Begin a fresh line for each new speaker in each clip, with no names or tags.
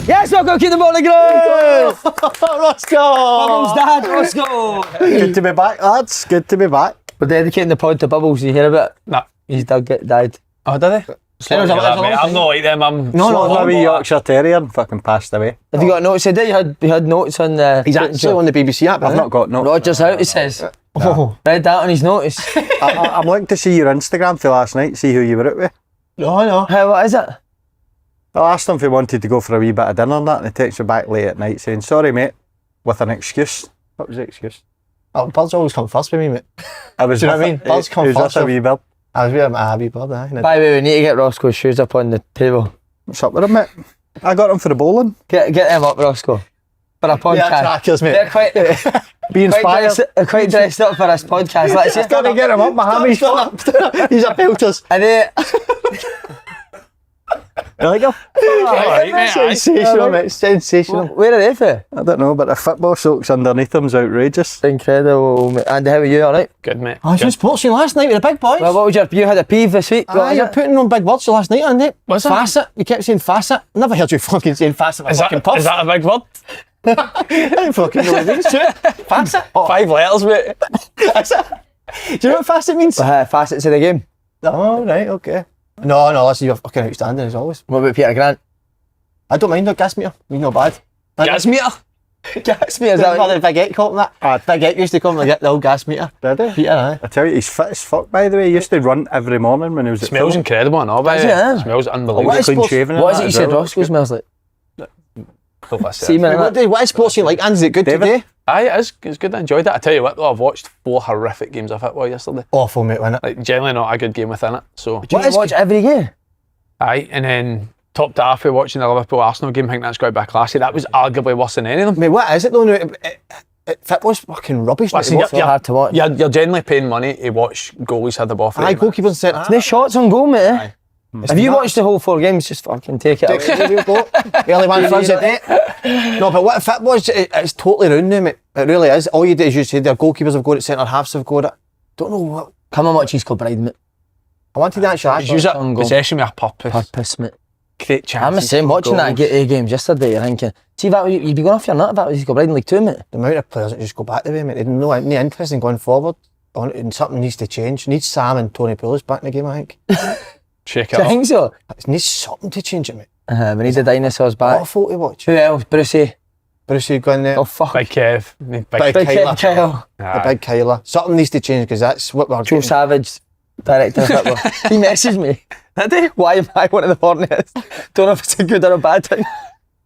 Yes, we'll go keep the ball in the ground!
Roscoe!
Bubbles, Dad, Roscoe!
Good to be back, lads. Good to be back.
We're dedicating the pod to Bubbles. Did you hear about it?
Nah.
His dad died.
Oh, did he? I'm not like them. I'm
No, wee Yorkshire Terrier fucking passed away.
Have you got notes? He did. You had notes on the.
He's actually on the BBC app. I've not got notes.
Rogers out, he says.
No.
Read that on his notice.
I'm looking to see your Instagram for last night, see who you were out with.
No. What is it?
I asked him if he wanted to go for a wee bit of dinner and that, and he texted me back late at night saying, sorry mate, with an excuse. What was the excuse?
Oh, birds always come first with me, mate.
I was,
do you know what I mean? Birds come first.
A wee bird.
I was with a wee bird, aye.
By the way, we need to get Roscoe's shoes up on the table.
What's up with him, mate? I got him for the bowling.
Get them up, Roscoe. For a podcast.
Yeah, trackers, mate.
They're quite...
Be inspired.
Quite dressed up for this podcast. Let's see.
Got to get him up, my hammies.
He's a pelters.
Are they...
You like him?
Alright, mate.
Sensational, mate. Sensational.
Where are they for?
I don't know, but the football socks underneath them's outrageous.
Incredible, mate. Andy, how are you? Alright?
Good, mate.
I was in sports scene last night with the big boys.
Well, what was you had a peeve this week?
Aye, you're putting on big words last night, aren't you?
What's that?
Facet. You kept saying facet. I never heard you fucking saying facet for fucking puff.
Is that a big word?
I don't fucking know what it means. Facet.
5 letters, mate.
That's it. Do you know what facet means?
Facets of the game.
Oh, right, okay. No, listen, you're fucking outstanding as always.
What about Peter Grant?
I don't mind the gas meter. You're not bad.
Gas meter?
Gas meter, is that
the Big Ek called him that? Big Ek used to call him the old gas meter.
Did he?
Peter, aye.
I tell you, he's fit as fuck, by the way. He used to run every morning when he was at
Smells
Fulham.
incredible, I know, by
Does
the
it,
way.
eh?
Smells unbelievable.
What is
Clean
sports-
shaven and
What is
that
it you
as
said
well.
Roscoe smells like?
Go for a sip.
Semen, innit?
What is sports scene like? And is it good
David?
today?
Aye, it is. It's good. I enjoyed it. I tell you what, though, I've watched 4 horrific games of football yesterday.
Awful, mate, wasn't it?
Like, generally not a good game within it. So,
Do you watch every game?
aye, and then top to half, watching the Liverpool Arsenal game, I think that's got to be a classic. That was arguably worse than any of them.
Mate, what is it though? Football's fucking rubbish.
Listen,
Mate.
So hard to watch.
You're generally paying money to watch goalies hit the ball for
Aye,
8 minutes.
goalkeepers centre.
No shots on goal, mate.
Aye.
Have you watched the whole 4 games? Just fucking take it away.
Early one fronts at eight. No, but what football is, it's totally ruined now, mate. It really is. All you do is you say their goalkeepers have got it, centre halves have got it. Don't know what.
Come and watch his Kilbride, mate.
I wanted to actually ask
Use
you.
it
on goal.
possession with a purpose.
Purpose, mate.
Create chances.
I'm the same watching
goals.
that games yesterday. You're thinking, see, that you'd be going off your nut if that was Kilbride in League 2, mate.
The amount of players that just go back the way, mate. They don't know any interest in going forward. And something needs to change. Needs Sam and Tony Pulis back in the game, I think.
Shake
Do
it
you
up.
think so?
It needs something to change it, mate.
We need the dinosaurs back.
Awful to watch.
Who else? Brucey.
Brucey going there.
Oh, fuck.
Big Kev.
Big
Kyle.
Kyle. The
Aye.
big Kyler. Something needs to change because that's what we're
Joe
getting.
Savage, director of football. He messaged me. Did he? Why am I one of the Hornets? Don't know if it's a good or a bad thing.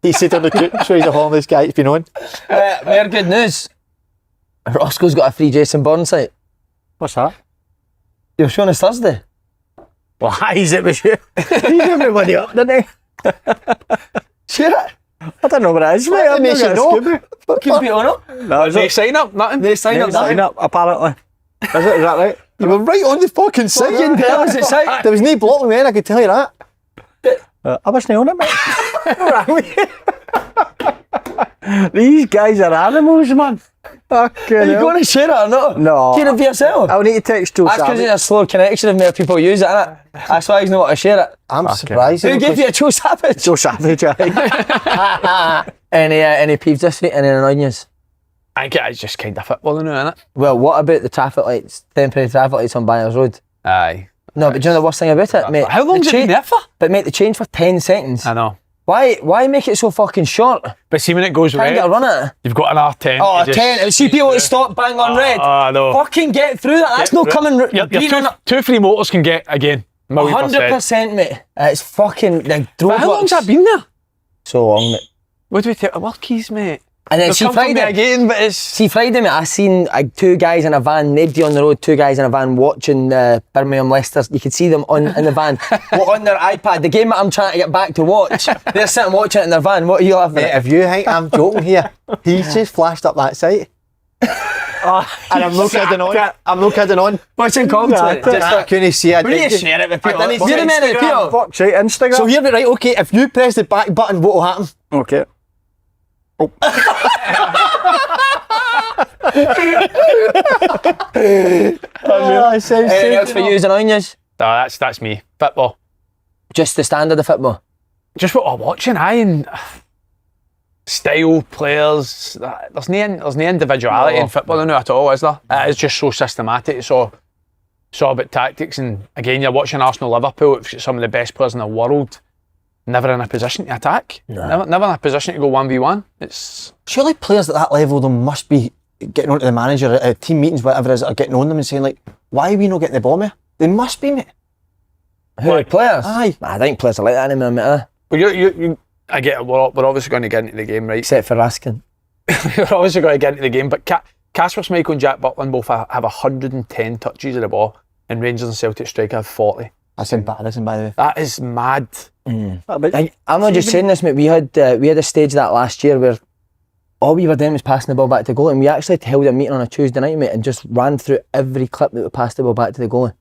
He said on the group, so he's a homeless guy. It's been on.
More good news. Roscoe's got a free Jason Bourne site.
What's that?
You're showing us Thursday.
Well, he's it with you. He's everybody up, didn't he?
Share it.
I don't know what it is, mate. I'm not
Nation
going to
know. Fucking be on up.
No, is
They
it?
sign up, nothing.
They sign up.
Sign up, apparently. Is that right?
You were right on the fucking site.
Fucking tell us it's out.
There was no blocking me in, I could tell you that.
I wasn't on it, mate. These guys are animals, man. Fucking
Are you
hell.
going to share it or not?
No.
Share it for yourself.
I'll need to text Joe
That's because
Savage.
it's a slow connection if more people use it, innit? That's why he's not want to share it.
I'm surprised.
Who gave you a Joe Savage?
Joe Savage, aye.
Any peeves this week? Any annoying yous?
I think it's just kind of football now, innit?
Well, what about the traffic lights, temporary traffic lights on Byers Road?
Aye.
No, but do you know the worst thing about it, mate?
How long's
The
it been there for?
But mate, they change for 10 seconds.
I know.
Why make it so fucking short?
But see, when it goes
Can't
red,
get a run at it.
you've got an R10.
Oh,
you just
10. See people that stop bang on red.
I know.
Fucking get through that. That's not coming.
Your
green on it.
two free motors can get again.
100%, mate. It's fucking like
But how long's that been there?
So long, mate.
What do we take? Work keys, mate.
And then
They'll
see
come for me
Friday.
again, but it's...
See Friday, mate. I seen 2 guys in a van, nobody on the road. 2 guys in a van watching Birmingham Leicester. You could see them in the van, on their iPad. The game that I'm trying to get back to watch. They're sitting watching it in their van. What are you laughing
Mate,
at?
if you think I'm joking here, he's just flashed up that site. And I'm not kidding on. I'm not kidding on.
What's it called?
I couldn't see it.
We need to share it with people.
I didn't
You're
see
the man of people.
Fuck's sake, Instagram.
So here, right, okay, if you press the back button, what will happen?
Okay.
Anything else for you and onions?
No, that's me. Football.
Just the standard of football.
Just what I'm watching, and style players. There's no individuality in football now at all, is there? It is just so systematic. It's all about tactics. And again, you're watching Arsenal Liverpool. It's got some of the best players in the world. Never in a position to attack. No. Never in a position to go 1v1. It's
surely players at that level, they must be getting on to the manager at team meetings, whatever it is, are getting on them and saying, like, why are we not getting the ball, mate? They must be, mate.
Who, players?
Aye.
I think players are like that anymore, mate.
But I get it, we're obviously going to get into the game, right?
Except for Raskin.
We're obviously going to get into the game, but Kasper Schmeichel and Jack Butland both have 110 touches of the ball, and Rangers and Celtic striker have 40.
That's embarrassing, by the way.
That is mad.
I'm not just saying this, mate. We had a stage that last year where all we were doing was passing the ball back to goal, and we actually held a meeting on a Tuesday night, mate, and just ran through every clip that we passed the ball back to the goal.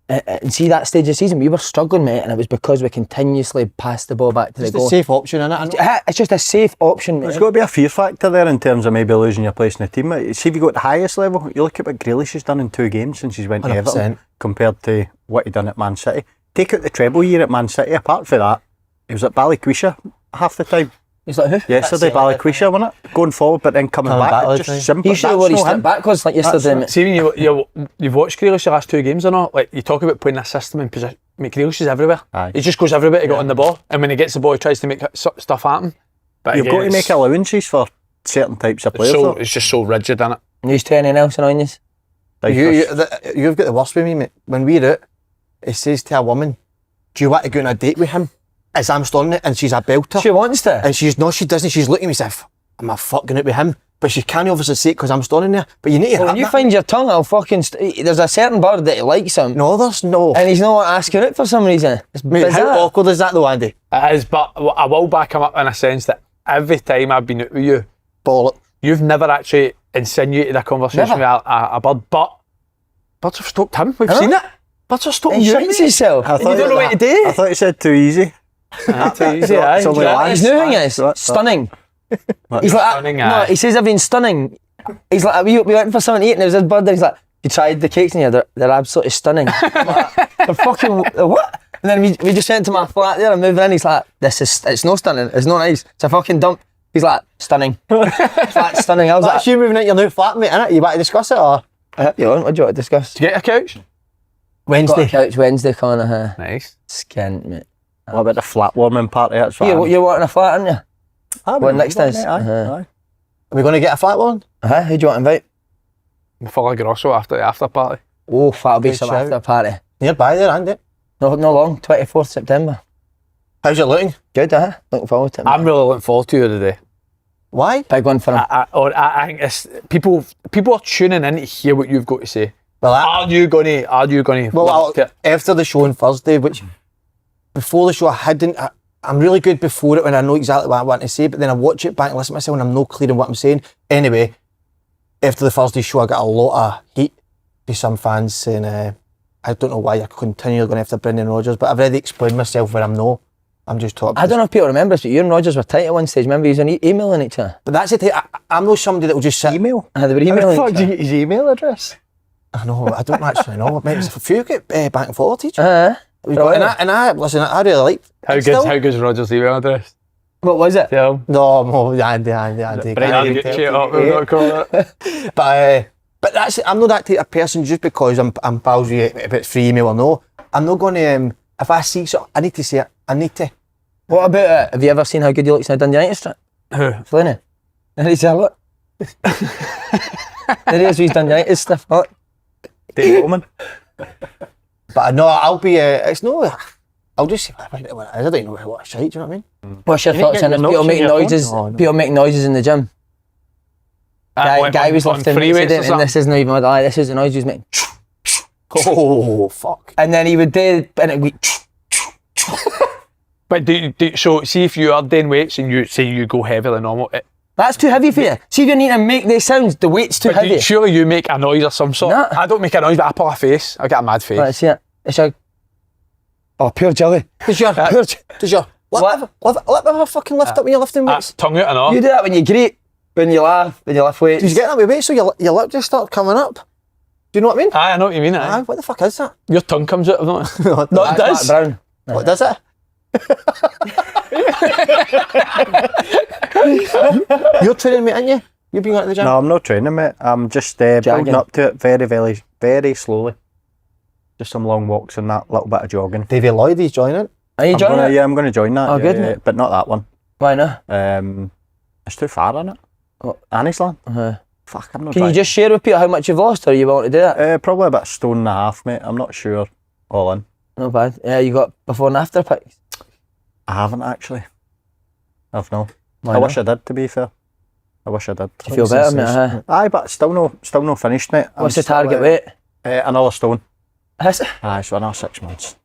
And see, that stage of the season, we were struggling, mate, and it was because we continuously passed the ball back to the goal.
It's a safe option, isn't it?
It's just a safe option, mate.
There's got to be a fear factor there in terms of maybe losing your place in the team. See, if you go at the highest level, you look at what Grealish has done in 2 games since he's went to
100%.
Everton compared to what he done at Man City. Take out the treble year at Man City, apart from that, he was at Ballyquisha half the time.
He's like, who?
Yesterday, Ballyquisha, wasn't it? Going forward, but then coming back. It's just simple.
He should have worn his step backwards like yesterday, mate.
See, when you've watched Grealish the last 2 games or not, like, you talk about putting a system in position. Mate, Grealish is everywhere.
Aye.
He just goes everywhere to get on the ball, and when he gets the ball, he tries to make stuff happen. But
You've
again,
got to make allowances for certain types of players.
it's just so rigid, isn't it?
He's anything else annoying you?
You've got the worst with me, mate. When we're out, he says to a woman, do you want to go on a date with him? As I'm standing it, and she's a belter.
She wants to.
And she doesn't. She's looking at me as if, I'm a fuck going out with him. But she can't obviously say it because I'm standing there. But you need to have
when you
that.
find your tongue, I'll fucking... there's a certain bird that likes him.
No, there's no.
And he's not asking it for some reason. It's
Mate,
bizarre.
how awkward is that though, Andy?
It is, but I will back him up in a sense that every time I've been out with you,
Bollock.
you've never actually insinuated a conversation with a bird, but birds have stoked him. We've seen it. Birds have stoked
He
you.
shits himself.
You don't know what to do.
I thought you said too easy.
Too easy, aye.
It's only
Exactly.
lads.
His new thing is stunning. He's like,
Stunning,
no,
aye.
he says I've been stunning. He's like, we went for something to eat and there was this bird there, he's like, you tried the cakes in here, they're absolutely stunning. I'm like, they're fucking, what? And then we just went to my flat there and moved in, he's like, it's no stunning, it's no nice, it's a fucking dump. He's like, stunning. Flat stunning. I was
That's
like,
you moving out your new flat, mate, innit? You want to discuss it or?
what do you want to discuss?
Do you get a couch?
Got a
Wednesday.
couch Wednesday, Connor.
Nice.
Skint, mate.
What about the flat warming party? That's what
You're wanting a flat, aren't you? What next is?
Aye.
Are we going to get a flat one?
Who do you want to invite?
Full Grosso after the after party.
Oh, that'll be
Good
some
shout.
after party.
Nearby there, Andy.
No long, 24th September.
How's it looking?
Good, Looking forward to it.
I'm really looking forward to it today.
Why?
Big one for him.
I think it's people are tuning in to hear what you've got to say.
Well,
Are you gonna
Well,
lift it?
after the show on Thursday, which before the show I'm really good before it when I know exactly what I want to say, but then I watch it back and listen to myself and I'm not clear on what I'm saying. Anyway, after the Thursday show, I got a lot of heat by some fans saying, I don't know why you're continually going after Brendan Rodgers, but I've already explained myself where I'm just talking.
I don't know if people remember this, but you and Rodgers were tight at one stage. Remember, he was emailing each other.
But that's it. I'm not somebody that will just sit.
Email?
They were
How the
emailing
fuck
each
did you
other.
get his email address?
I know, I don't actually know. Maybe it's a few get back and forth each other. Listen, I really like
How good's Roger's email address?
What was it?
Tell him.
No, Andy.
Brendan, get you up, we've got to call it.
But that's it. I'm not that type of person just because I'm pals with you if it's free email or no. I'm not going to, if I see something, I need to say it. I need to.
What about have you ever seen how good he looks in a Dundee United strip?
Who?
Slaney. And he's a look. There he is with his Dundee United stuff. Look.
Dave Oman.
But no, I'll be, it's no, I'll just say what it is. I don't know what it's right, do you know what I mean?
What's your
You
thoughts
need
on
to
this?
get your
People
notes
making
in your
noises.
phone? No.
People making noises in the gym. Guy was lifting
free weights or
and
something.
this isn't even what this is the noise he was making.
Oh, fuck.
And then he would do, and it would.
But so see if you are doing weights and you say you go heavier than normal.
That's too heavy for you. See if you need to make the sounds, the weight's too heavy.
Surely you make a noise or some sort.
No.
I don't make a noise, but I pull a face. I get a mad face.
Right, see it. It's a. Oh, pure jelly.
Does your lip ever fucking lift up when you're lifting weights?
Tongue out and all.
You do that when you greet, when you laugh, when you lift weights.
Did you get that with weights so your lip just starts coming up? Do you know what I mean?
Aye, I know what you mean.
Aye,
Aye.
what the fuck is that?
Your tongue comes out of it.
No,
No, it does.
Brown.
What does it? You're training, mate, aren't you? You've been going to the gym?
No, I'm not training, mate. I'm just building up to it very, very, very slowly. Just some long walks and that, little bit of jogging.
Davey Lloyd, he's joining.
Are you joining it?
Yeah, I'm going to join that.
Oh, good,
yeah,
mate.
but not that one.
Why not?
It's too far, isn't it?
Oh.
Anniesland?
Uh-huh.
Fuck, I'm not
Can you just share with Peter how much you've lost, or are you willing to do that?
Probably about 1.5 stone, mate. I'm not sure. All in.
Not bad. Yeah, you got before and after pics?
I haven't actually. I've no.
Why
I wish
not?
I did, to be fair. I wish I did.
Do you feel better, mate?
Aye, but still no finished, mate.
What's the target weight?
Another stone.
Is it?
Aye, so another 6 months.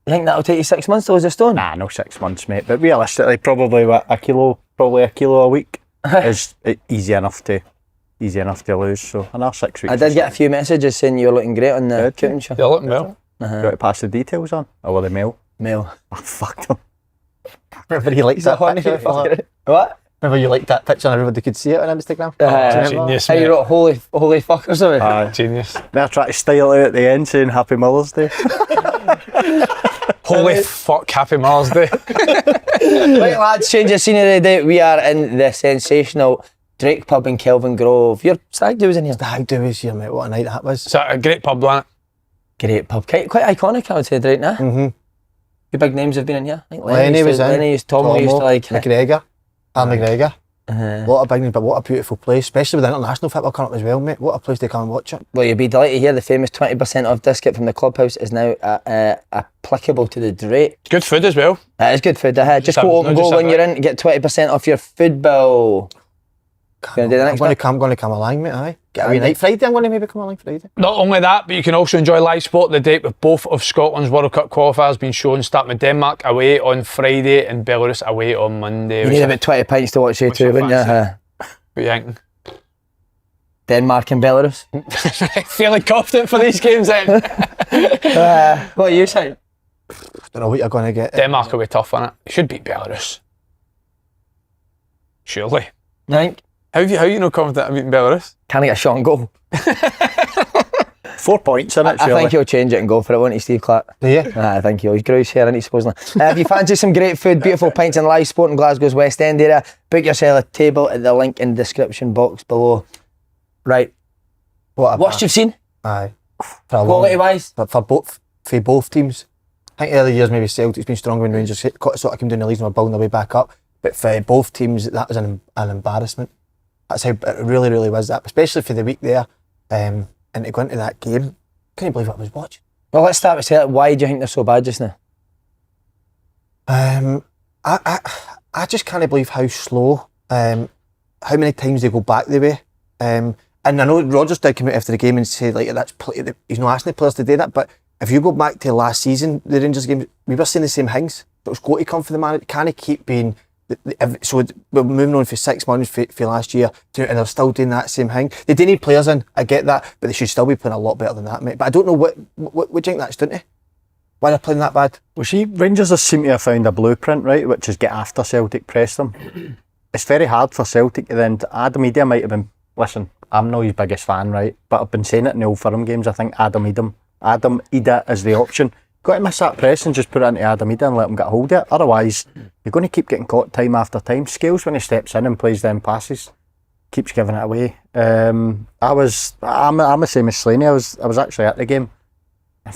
You think that'll take you 6 months to lose a stone?
Nah, no 6 months, mate. But realistically, probably a kilo a week is easy enough to lose. So another 6 weeks.
I did get a few messages saying you were looking great on the cooking show.
You're looking well.
Do you want to pass the details on? Or will they mail?
Mail.
Oh, fuck them.
Remember he liked that picture?
What?
Remember you liked that picture and everybody could see it on Instagram?
Genius,
Hey, you
mate.
wrote holy fuckers away.
Aye.
Genius.
Then I try to style it at the end saying Happy Mother's Day.
Holy fuck, happy Mother's Day.
Right, lads, change of scenery today. We are in the sensational Drake pub in Kelvin Grove. Your stag do was in here.
Stag do was here, mate. What a night that was.
It's a great pub, wasn't it?
Great pub. Quite iconic, I would say, right now.
Mm-hmm.
The big names have been in here. I think
Lenny was in.
Lenny, Tom used to like.
McGregor. McGregor.
Uh-huh.
A lot of big names, but what a beautiful place, especially with the international football coming up as well, mate. What a place to come and watch it.
Well, you'll be delighted to hear the famous 20% off discount from the clubhouse is now applicable to the Drake.
Good food as well.
It is good food. Just
have-
go open
no,
goal
just
when
have
you're in to get 20% off your food bill. Gonna do the next
I'm
one?
going to come along, mate. Aye. Get a wee night Friday. I'm going to maybe come along Friday.
Not only that, but you can also enjoy live sport the date with both of Scotland's World Cup qualifiers being shown, starting with Denmark away on Friday and Belarus away on Monday.
You need about 20 pints to watch you too, wouldn't you?
What are you thinking?
Denmark and Belarus.
Feeling confident for these games then?
What are you saying?
Don't know what you're going to get.
Denmark will be tough on it. Should beat Belarus. Surely.
I think.
How you not confident of beating Belarus?
Can I get a shot and goal?
4 points in it,
I think he'll change it and go for it, won't he, Steve Clark?
Do you?
I think he'll. He's grouse here, isn't he, supposedly? If you fancy some great food, beautiful pints and live sport in Glasgow's West End area, book yourself a table at the link in the description box below. Right. What you've seen?
Aye. For a long-
Quality-wise?
for both teams. I think early years maybe Celtic's been stronger when Rangers sort of came down the leagues and were building their way back up. But for both teams, that was an embarrassment. That's how it really, really was that, especially for the week there. And to go into that game, couldn't believe what I was watching.
Well, let's start with Celtic. Why do you think they're so bad just now?
I just can't believe how slow, how many times they go back the way. And I know Rodgers did come out after the game and say like he's not asking the players to do that, but if you go back to last season, the Rangers game, we were seeing the same things. That was going to come for the man. It can't keep being. So we're moving on for 6 months for last year, and they're still doing that same thing. They do need players in, I get that, but they should still be playing a lot better than that, mate. But I don't know what do you think that's doing to? Why they're playing that bad?
Well, see, Rangers just seem to have found a blueprint, right, which is get after Celtic, press them. It's very hard for Celtic to then, Adam Ida might have been, listen, I'm not his biggest fan, right, but I've been saying it in the Old Firm games, I think Adam Ida is the option. Got to miss that press and just put it into Adam Ida and let him get a hold of it. Otherwise, you're going to keep getting caught time after time. Scales when he steps in and plays them passes, keeps giving it away. I'm the same as Slaney. I was actually at the game.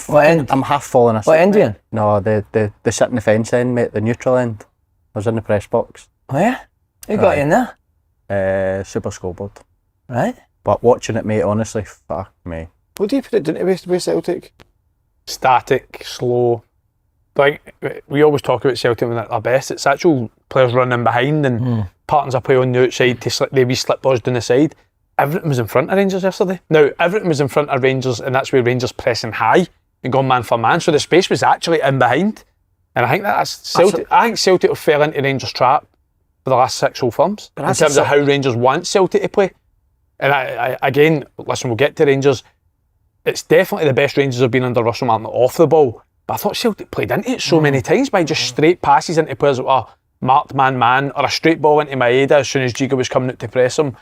What end?
I'm half falling asleep.
What end are you in?
No, the sitting the fence end, mate, the neutral end. I was in the press box.
Oh yeah? Who got you in there?
Super scoreboard.
Right.
But watching it, mate, honestly, fuck me.
What do you put it down to with Celtic?
Static, slow. Like we always talk about Celtic when at our best. It's actual players running behind and patterns of play on the outside to slip balls down the side. Everything was in front of Rangers yesterday. Now everything was in front of Rangers, and that's where Rangers pressing high and going man for man. So the space was actually in behind, and I think that's Celtic. I think Celtic have fell into Rangers' trap for the last 6 Old Firms in terms of how Rangers want Celtic to play. And I again, listen, we'll get to Rangers. It's definitely the best Rangers have been under Russell Martin off the ball. But I thought Celtic played into it so many times by just straight passes into players that were marked man-man, or a straight ball into Maeda as soon as Giga was coming out to press him.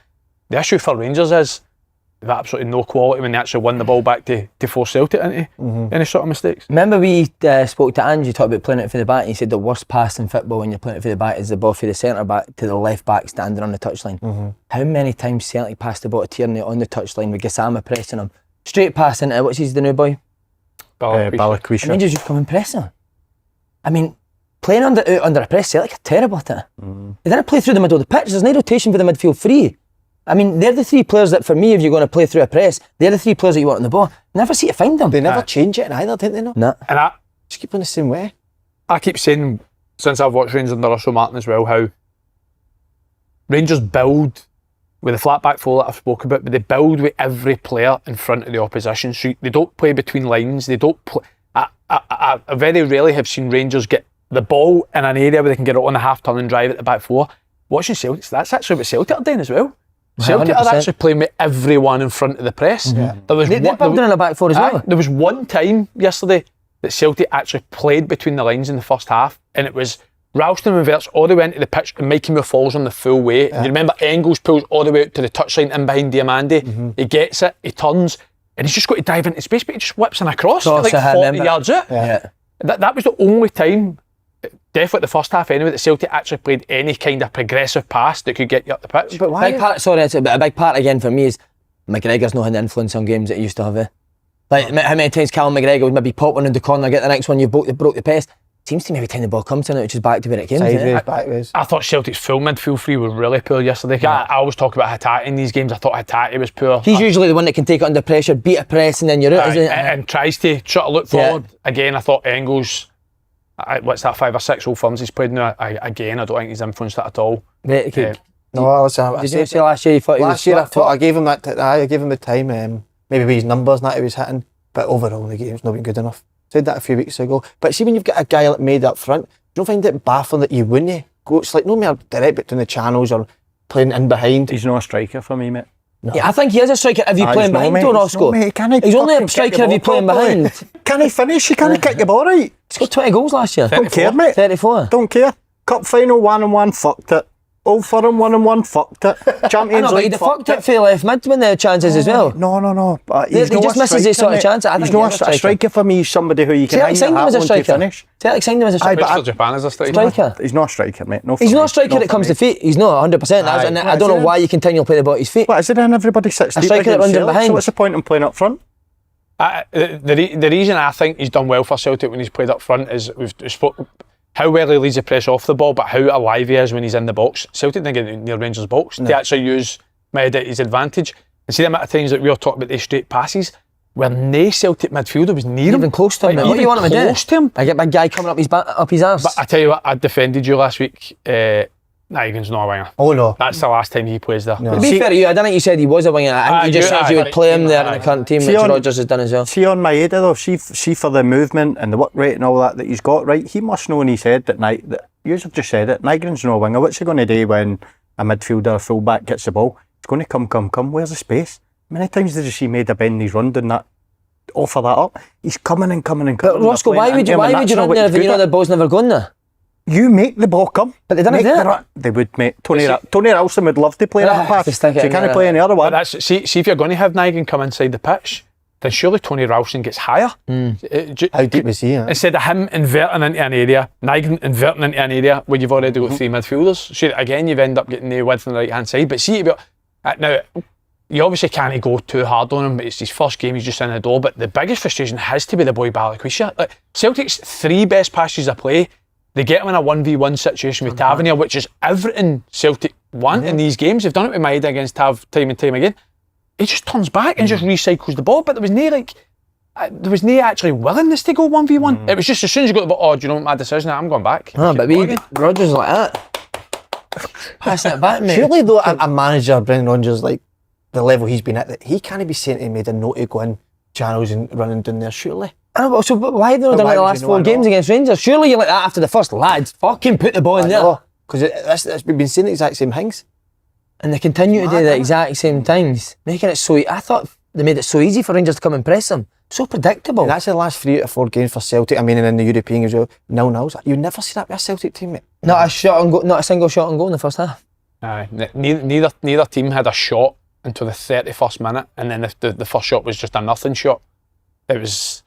The issue for Rangers is absolutely no quality when they actually won the ball back to force Celtic into any sort of mistakes.
Remember we spoke to Ange, you talked about playing it for the back, and he said the worst pass in football when you're playing it for the back is the ball for the centre back to the left back standing on the touchline. How many times Celtic passed the ball to Tierney on the touchline with Gassama pressing him? Straight pass into, what's his the new boy?
Balakwisha.
And Rangers just come and press him. I mean, playing under a press, Celtic are terrible at it. They didn't play through the middle of the pitch, there's no rotation for the midfield free. I mean, they're the three players that, for me, if you're going to play through a press, they're the three players that you want on the ball. Never see to find them.
They never change it either, didn't they? No.
And
Just keep on the same way.
I keep saying, since I've watched Rangers under Russell Martin as well, how Rangers build with the flat back four that I've spoken about, but they build with every player in front of the opposition. So they don't play between lines. They don't play. I very rarely have seen Rangers get the ball in an area where they can get it on the half turn and drive at the back four. Watching Celtic, that's actually what Celtic are doing as well. Celtic
100%.
are actually playing with everyone in front of the press.
They're building in the back four as well.
There was one time yesterday that Celtic actually played between the lines in the first half, and it was Ralston reverts all the way into the pitch and Mikey Moore follows on the full way. You remember Engels pulls all the way out to the touchline in behind Diamandi. He gets it, he turns, and he's just got to dive into space, but he just whips in a cross like 40 yards out. That was the only time, definitely the first half anyway, that Celtic actually played any kind of progressive pass that could get you up the pitch.
But why?
A big part again for me is McGregor's not had the influence on games that he used to have. Like how many times Callum McGregor would maybe pop one in the corner, get the next one, you've broke the pace. Seems to me every time the ball comes to it, which is back to where it came.
Sideways, backways.
I thought Celtic's full midfield three were really poor yesterday. I always talk about Hatate in these games. I thought Hatate was poor.
He's usually the one that can take it under pressure, beat a press, and then you're out, isn't it?
And tries to sort of look forward. Again, I thought Engels, what's that, 5 or 6 Old Firms he's played now? Again, I don't think he's influenced that at all.
No, listen,
did you say last year you thought he was?
Last year I thought I gave him that. I gave him the time. Maybe with his numbers and that he was hitting, but overall the game's not been good enough. Said that a few weeks ago. But see, when you've got a guy like made up front, you don't find it baffling that you wouldn't go. It's like no more direct between the channels or playing in behind.
He's not a striker for me, mate.
No. Yeah, I think he is a striker if you play him behind, though, Roscoe. He's only a striker if you play him behind.
Can he finish? He can't kick the ball right.
He's got 20 goals last year.
Don't care, mate.
34.
Don't care. Cup final 1-1, fucked it. Old Firm 1-1, fucked it. Champions League,
but he fucked it for left mid when there were chances as well.
No. But
He just misses these sort of chances.
He's not a striker for me. He's somebody who you can hang
signed him as a
to finish.
Celtic signed him as a striker.
Mr. Japan is a striker.
He's not a striker, mate. No,
he's not a striker that comes to feet. He's not 100%. I don't know why you continue to play the ball at his feet.
What is it then? Everybody sits deep.
A striker that runs in behind.
So what's the point in playing up front?
The reason I think he's done well for Celtic when he's played up front is we've spoken how well he leads the press off the ball, but how alive he is when he's in the box. Celtic didn't get near Rangers' box to actually use his advantage. And see the amount of times that we were talking about these straight passes where no Celtic midfielder was near him.
Even close to him. What do you want him to do? I get my guy coming up his arse.
But I tell you what, I defended you last week. Nygren's not a winger.
Oh no.
That's the last time he plays there.
No. To be fair to you, I don't think you said he was a winger. I think you just said you would play him there in the current team, which Rodgers has done as well.
See on Maeda though, see for the movement and the work rate and all that he's got, right? He must know in his head that you have just said it, Nygren's no winger. What's he going to do when a midfielder or full back gets the ball? It's going to come. Where's the space? How many times did you see Maeda bend his run doing that? Offer that up. He's coming and coming.
But Roscoe, why would you run there if you know the ball's never going there?
You make the ball come.
But they didn't do it.
They would, mate. Tony Ralston would love to play that pass. So you can't play any other one.
But see if you're going to have Nygren come inside the pitch, then surely Tony Ralston gets higher.
How deep is he?
Instead of him inverting into an area, Nygren inverting into an area where you've already got 3 midfielders. So again, you've ended up getting the width on the right hand side. But see, now, you obviously can't go too hard on him. It's his first game, he's just in the door. But the biggest frustration has to be the boy Balakwisha. Like, Celtic's 3 best passes of play, they get him in a 1v1 situation with Cavanagh, which is everything Celtic want in these games. They've done it with Maeda against Tav time and time again. He just turns back and just recycles the ball. But there was no actually willingness to go 1v1. It was just as soon as you got the ball, do you know what my decision is? I'm going back.
Rodgers like that. Passing it back, mate.
Surely though, a manager, Brendan Rodgers, like the level he's been at, that he can't be saying to Maeda no to go in channels and running down there, surely.
So why have they not done it the last 4 games against Rangers? Surely you're like that after the first, lads. Fucking put the ball in there.
Because we've been saying the exact same things.
And they continue to do the exact same things, making it so. I thought they made it so easy for Rangers to come and press them. So predictable.
And that's the last 3 out of 4 games for Celtic. I mean, and in the European as well, 0-0s. You never see that with a Celtic team, mate.
Not a single shot on goal in the first half.
Neither team had a shot until the 31st minute, and then the first shot was just a nothing shot. It was.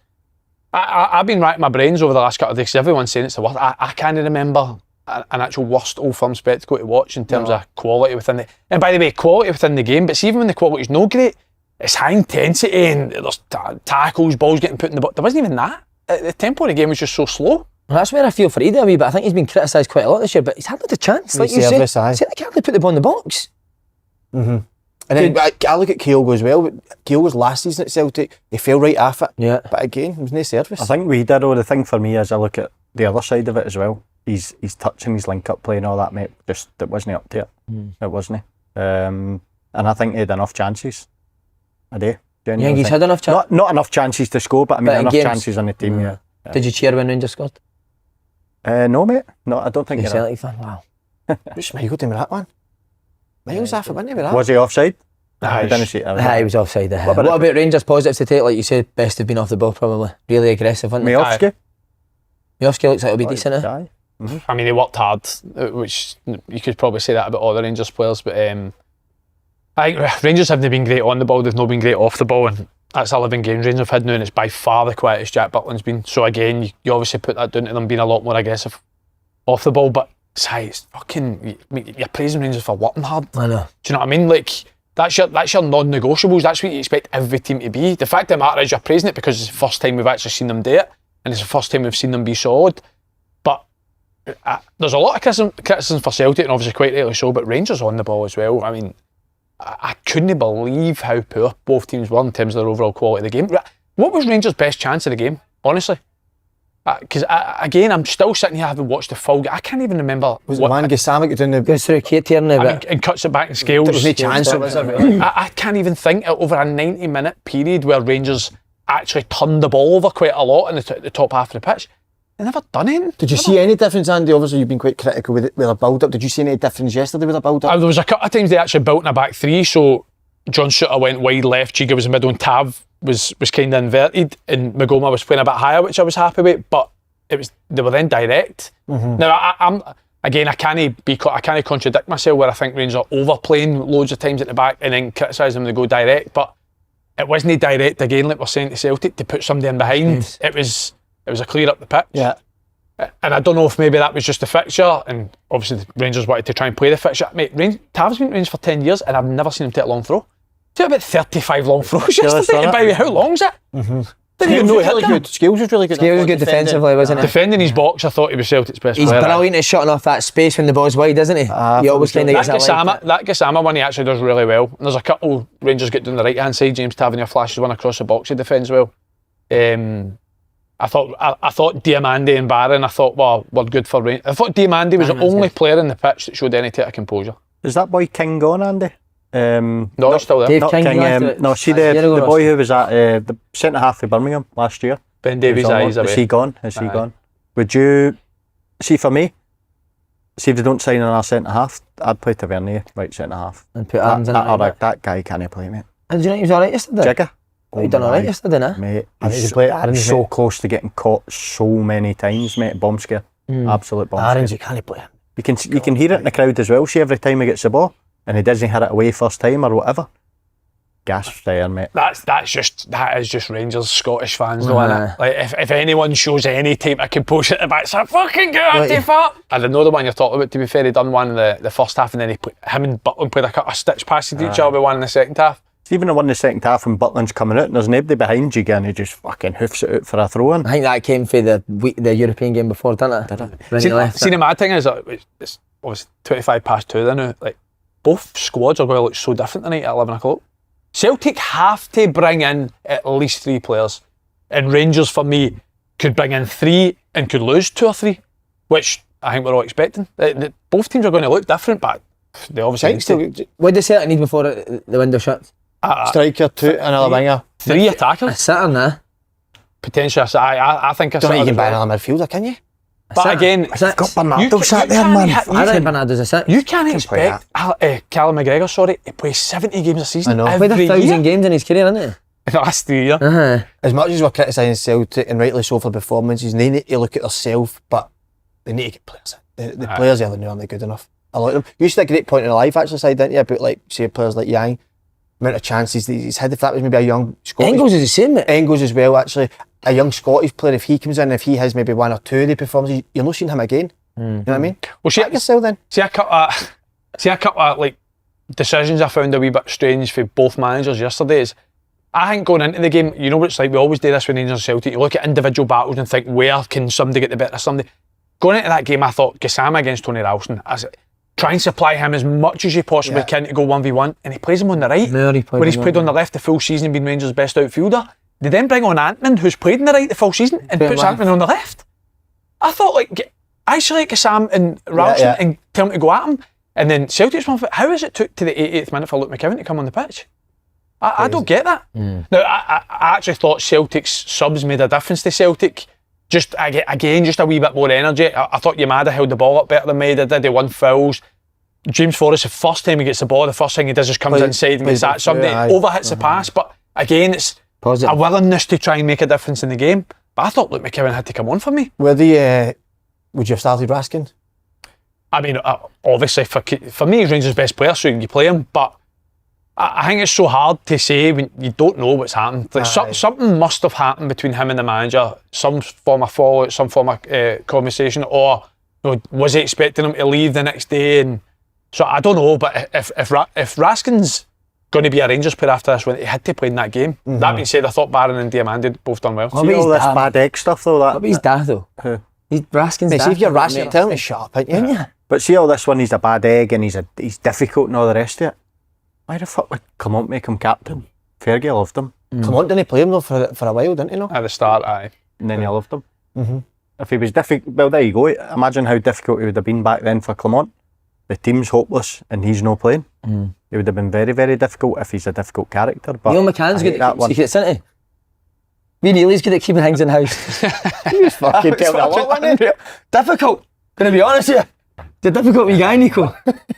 I've been racking my brains over the last couple of days. Everyone's saying it's the worst. I can't remember an actual worst Old Firm spectacle to watch in terms of quality within the. And by the way, quality within the game. But see, even when the quality's no great, it's high intensity and there's tackles, balls getting put in the box. There wasn't even that. The tempo of the game was just so slow.
Well, that's where I feel for Eddie a wee bit. I think he's been criticised quite a lot this year, but he's had the chance. Like you say, Celtic hardly put the ball in the box.
Mm-hmm. And then I look at Kyogo as well. Kyogo's last season at Celtic, he fell right off it.
Yeah.
But again, it was no service.
I think we did. The thing for me is I look at the other side of it as well. He's touching, his link up play and all that, mate. Just it wasn't up to it. It wasn't. And I think he had enough chances a day.
You think he's had enough chances?
Not enough chances to score, but I mean enough chances on the team. Yeah.
Did you cheer when Rangers scored?
No, mate. No, I don't think
you're
you're
Celtic fan. Wow.
Which Michael did with that one? Miles off it, wasn't he, with that?
Was he offside?
I
didn't see it.
He was offside. What about Rangers positives to take? Like you said, best have been off the ball probably. Really aggressive, wasn't he? Miovski looks like he'll be decent.
I mean, he worked hard, which you could probably say that about all the Rangers players, but I think Rangers haven't been great on the ball, they've not been great off the ball, and that's 11 games Rangers have had now, and it's by far the quietest Jack Butland's been. So again, you obviously put that down to them being a lot more aggressive off the ball, but it's fucking, you're praising Rangers for working hard.
I know.
Do you know what I mean? Like, that's your non-negotiables, that's what you expect every team to be. The fact of the matter is you're praising it because it's the first time we've actually seen them do it, and it's the first time we've seen them be solid. But there's a lot of criticism for Celtic, and obviously quite rightly so, but Rangers on the ball as well. I mean, I couldn't believe how poor both teams were in terms of their overall quality of the game. What was Rangers' best chance of the game, honestly? Because again, I'm still sitting here having watched the full game. I can't even remember.
Was it Van Gassama get down the...
Goes through Kate Tierney
and cuts it back in scales.
There was no chance, was there really?
I can't even think over a 90-minute period where Rangers actually turned the ball over quite a lot in the top half of the pitch. They never done anything.
Did you see any difference, Andy? Obviously, you've been quite critical with a build-up. Did you see any difference yesterday with a build-up?
There was a couple of times they actually built in a back three, so John Souttar went wide left, Giga was in the middle, and Tav was kind of inverted, and McCormack was playing a bit higher, which I was happy with, but they were then direct. Now, I can't contradict myself where I think Rangers are overplaying loads of times at the back and then criticise them to go direct, but it wasn't direct again, like we're saying to Celtic, to put somebody in behind. It was a clear up the pitch.
Yeah.
And I don't know if maybe that was just a fixture, and obviously the Rangers wanted to try and play the fixture. Mate, Tav's been at Rangers for 10 years and I've never seen him take a long throw. Took about 35 long throws yesterday. By the way, how long's it? Didn't even know he
really good. Skills was really good.
Skills was good defensively, wasn't he?
Defending his box, I thought he was Celtic's best player.
He's brilliant at shutting off that space when the ball's wide, isn't he? He always kind of gets
that Gassama one he actually does really well. And there's a couple Rangers get down the right hand side. James Tavernier flashes one across the box. He defends well. I thought Diamandi and Barron, were good for Rangers. I thought Diamandi was the only player in the pitch that showed any type of composure.
Is that boy King gone, Andy?
No, he's still there.
Dave
not
King,
King. No, see the boy who was at the centre half of Birmingham last year.
Ben Davies' eyes away.
Is he gone? Would you see, for me, see if they don't sign in our centre half, I'd play Tavernier right centre half
and put Adams in it.
That guy can't play, mate.
And do you think he was alright yesterday?
Jigger.
He done alright yesterday, nah?
Mate,
he's
so close to getting caught so many times, mate. Bomb scare. Absolute bomb scare.
Aaron's, you can't play him.
You can hear it in the crowd as well. See, every time he gets the ball and he doesn't hit it away first time or whatever. Gasp there, mate.
That is just Rangers Scottish fans though, innit? Like if anyone shows any type of composure at the back, it's like fucking good anti-fat. I didn't know the one you're talking about, to be fair. He done one in the first half and then him and Butland played a couple of stitch passes to each other with one in the second half.
It's even the one in the second half when Butland's coming out and there's nobody behind you and he just fucking hoofs it out for a throw in.
I think that came for the European game before, didn't it?
See, the mad thing is it's obviously 25 past 2 then now. Like, both squads are going to look so different tonight at 11 o'clock. Celtic have to bring in at least 3 players, and Rangers for me could bring in 3 and could lose 2 or 3, which I think we're all expecting. Both teams are going to look different, but they obviously
what does Celtic need before the window shuts?
Striker, 2, another winger,
3 attackers.
A sitter, nah?
Potentially, I think a
sitter. Don't you can buy
well.
another midfielder, can you?
But again,
got Bernardo sat there, man.
I think Bernardo's a six.
You can't expect Callum McGregor, to play 70 games a season.
I know.
Every
He played 1,000 games in his career, hasn't he?
In the last 3 years.
As much as we're criticising Celtic, and rightly so for the performances, they need to look at themselves, but they need to get players in. The players aren't good enough. I like them. You used to a great point in the life actually side, didn't you, about like say players like Yang. amount of chances that he's had. If that was maybe a young Scottish...
Engels is the same, mate.
Engels as well, actually. A young Scottish player, if he comes in, if he has maybe one or two of the performances, you're not seeing him again. You know what I mean?
Well,
see
a couple of like decisions I found a wee bit strange for both managers yesterday is, I think going into the game, you know what it's like, we always do this with Rangers and Celtic, you look at individual battles and think, where can somebody get the better of somebody? Going into that game, I thought, Gassama against Tony Ralston, try and supply him as much as you possibly can to go 1v1, and he plays him on the right, where he's played on the left the full season, being Rangers' best outfielder. They then bring on Antman, who's played on the right the full season, and puts Antman on the left. I thought, like, isolate Gassam and Ralston and tell him to go at him. And then Celtic's one, how is it took to the 88th minute for Luke McKeown to come on the pitch? I don't get that. Now, I actually thought Celtic's subs made a difference to Celtic. Just, again, just a wee bit more energy. I thought Yamada held the ball up better than Maida did. He won fouls. James Forrest, the first time he gets the ball, the first thing he does is comes inside and gets at somebody, overhits the pass. But again, it's a willingness to try and make a difference in the game. But I thought Luke McKeown had to come on for me.
Would you have started Raskin?
I mean, obviously, for me, he's Rangers' best player, so you play him. But I think it's so hard to say when you don't know what's happened. Like something must have happened between him and the manager, some form of fallout, some form of conversation, or was he expecting him to leave the next day? And so I don't know. But if Raskin's going to be a Rangers player after this, when he had to play in that game. That being said, I thought Barron and Diamandi both done well.
See all this bad egg stuff though.
What about his dad though? He's Raskin's dad.
See if you're Raskin, tell me shut up, ain't you?
But see all this one, he's a bad egg and he's difficult and all the rest of it. Why the fuck would Clement make him captain? Fergie loved him.
Clement didn't play him though for a while, didn't he? No?
At the start, aye.
And then he loved him. If he was difficult, well, there you go. Imagine how difficult he would have been back then for Clement. The team's hopeless and he's not playing. It would have been very, very difficult if he's a difficult character. But
Neil McCann's good at keeping it City. Me Neely's good at keeping things in house.
He was fucking telling me a lot, wasn't he?
Difficult. Gonna be honest with you. The difficult wee guy, Nico.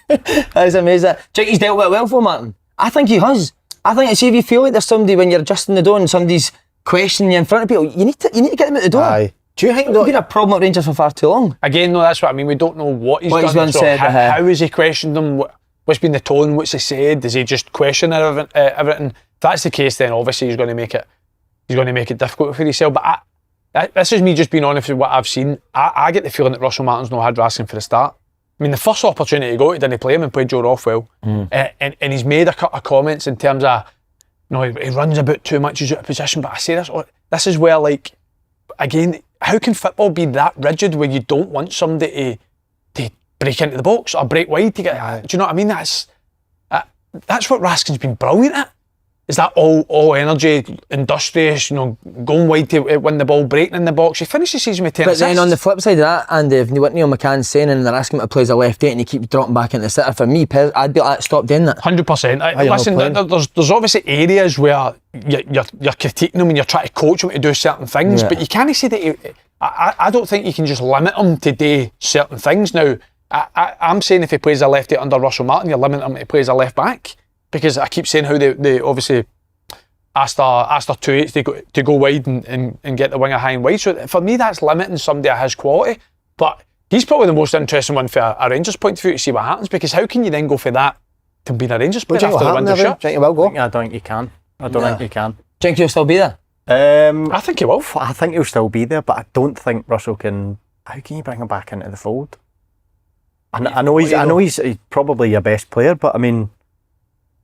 That's amazing. Do you think he's dealt with it well for Martin? I think he has. I think, see, if you feel like there's somebody when you're adjusting the door and somebody's questioning you in front of people, you need to get them out the door.
Aye. Do you think
there's been a problem at Rangers for far too long?
Again, no, that's what I mean. We don't know what he's done.
Said,
how has he questioned them? What's been the tone? What's he said? Does he just question everything? If that's the case, then obviously he's going to make it difficult for himself. But this is me just being honest with what I've seen. I get the feeling that Russell Martin's not had Raskin for the start. I mean, the first opportunity to go, he didn't play him and played Joe Rothwell. And he's made a couple of comments in terms of, he runs a bit too much, he's out of position. But I say this is where, like, again, how can football be that rigid where you don't want somebody to break into the box or break wide to get? Do you know what I mean? That's what Raskin's been brilliant at. Is that all energy, industrious, going wide to win the ball, breaking in the box. He finished the season with 10
But
assists.
then on the flip side of that, and if what Neil McCann's saying and they're asking him to play as a left eight and he keeps dropping back into the sitter, for me, I'd be like, stop doing that.
100%. Listen, there's obviously areas where you're critiquing him and you're trying to coach him to do certain things, but you can't say that. I don't think you can just limit him to do certain things. Now, I'm saying if he plays a left eight under Russell Martin, you're limiting him to play as a left back. Because I keep saying how they obviously asked our 2-8s to go wide and get the winger high and wide. So for me, that's limiting somebody at his quality. But he's probably the most interesting one for a Rangers point of view to see what happens. Because how can you then go for that to being a Rangers player after the window shut?
Do you think he will go?
I don't think he can. I don't think he can.
Do you think he'll still be there?
I think he will.
I think he'll still be there, but I don't think Russell can. How can you bring him back into the fold? I know he's probably your best player, but I mean.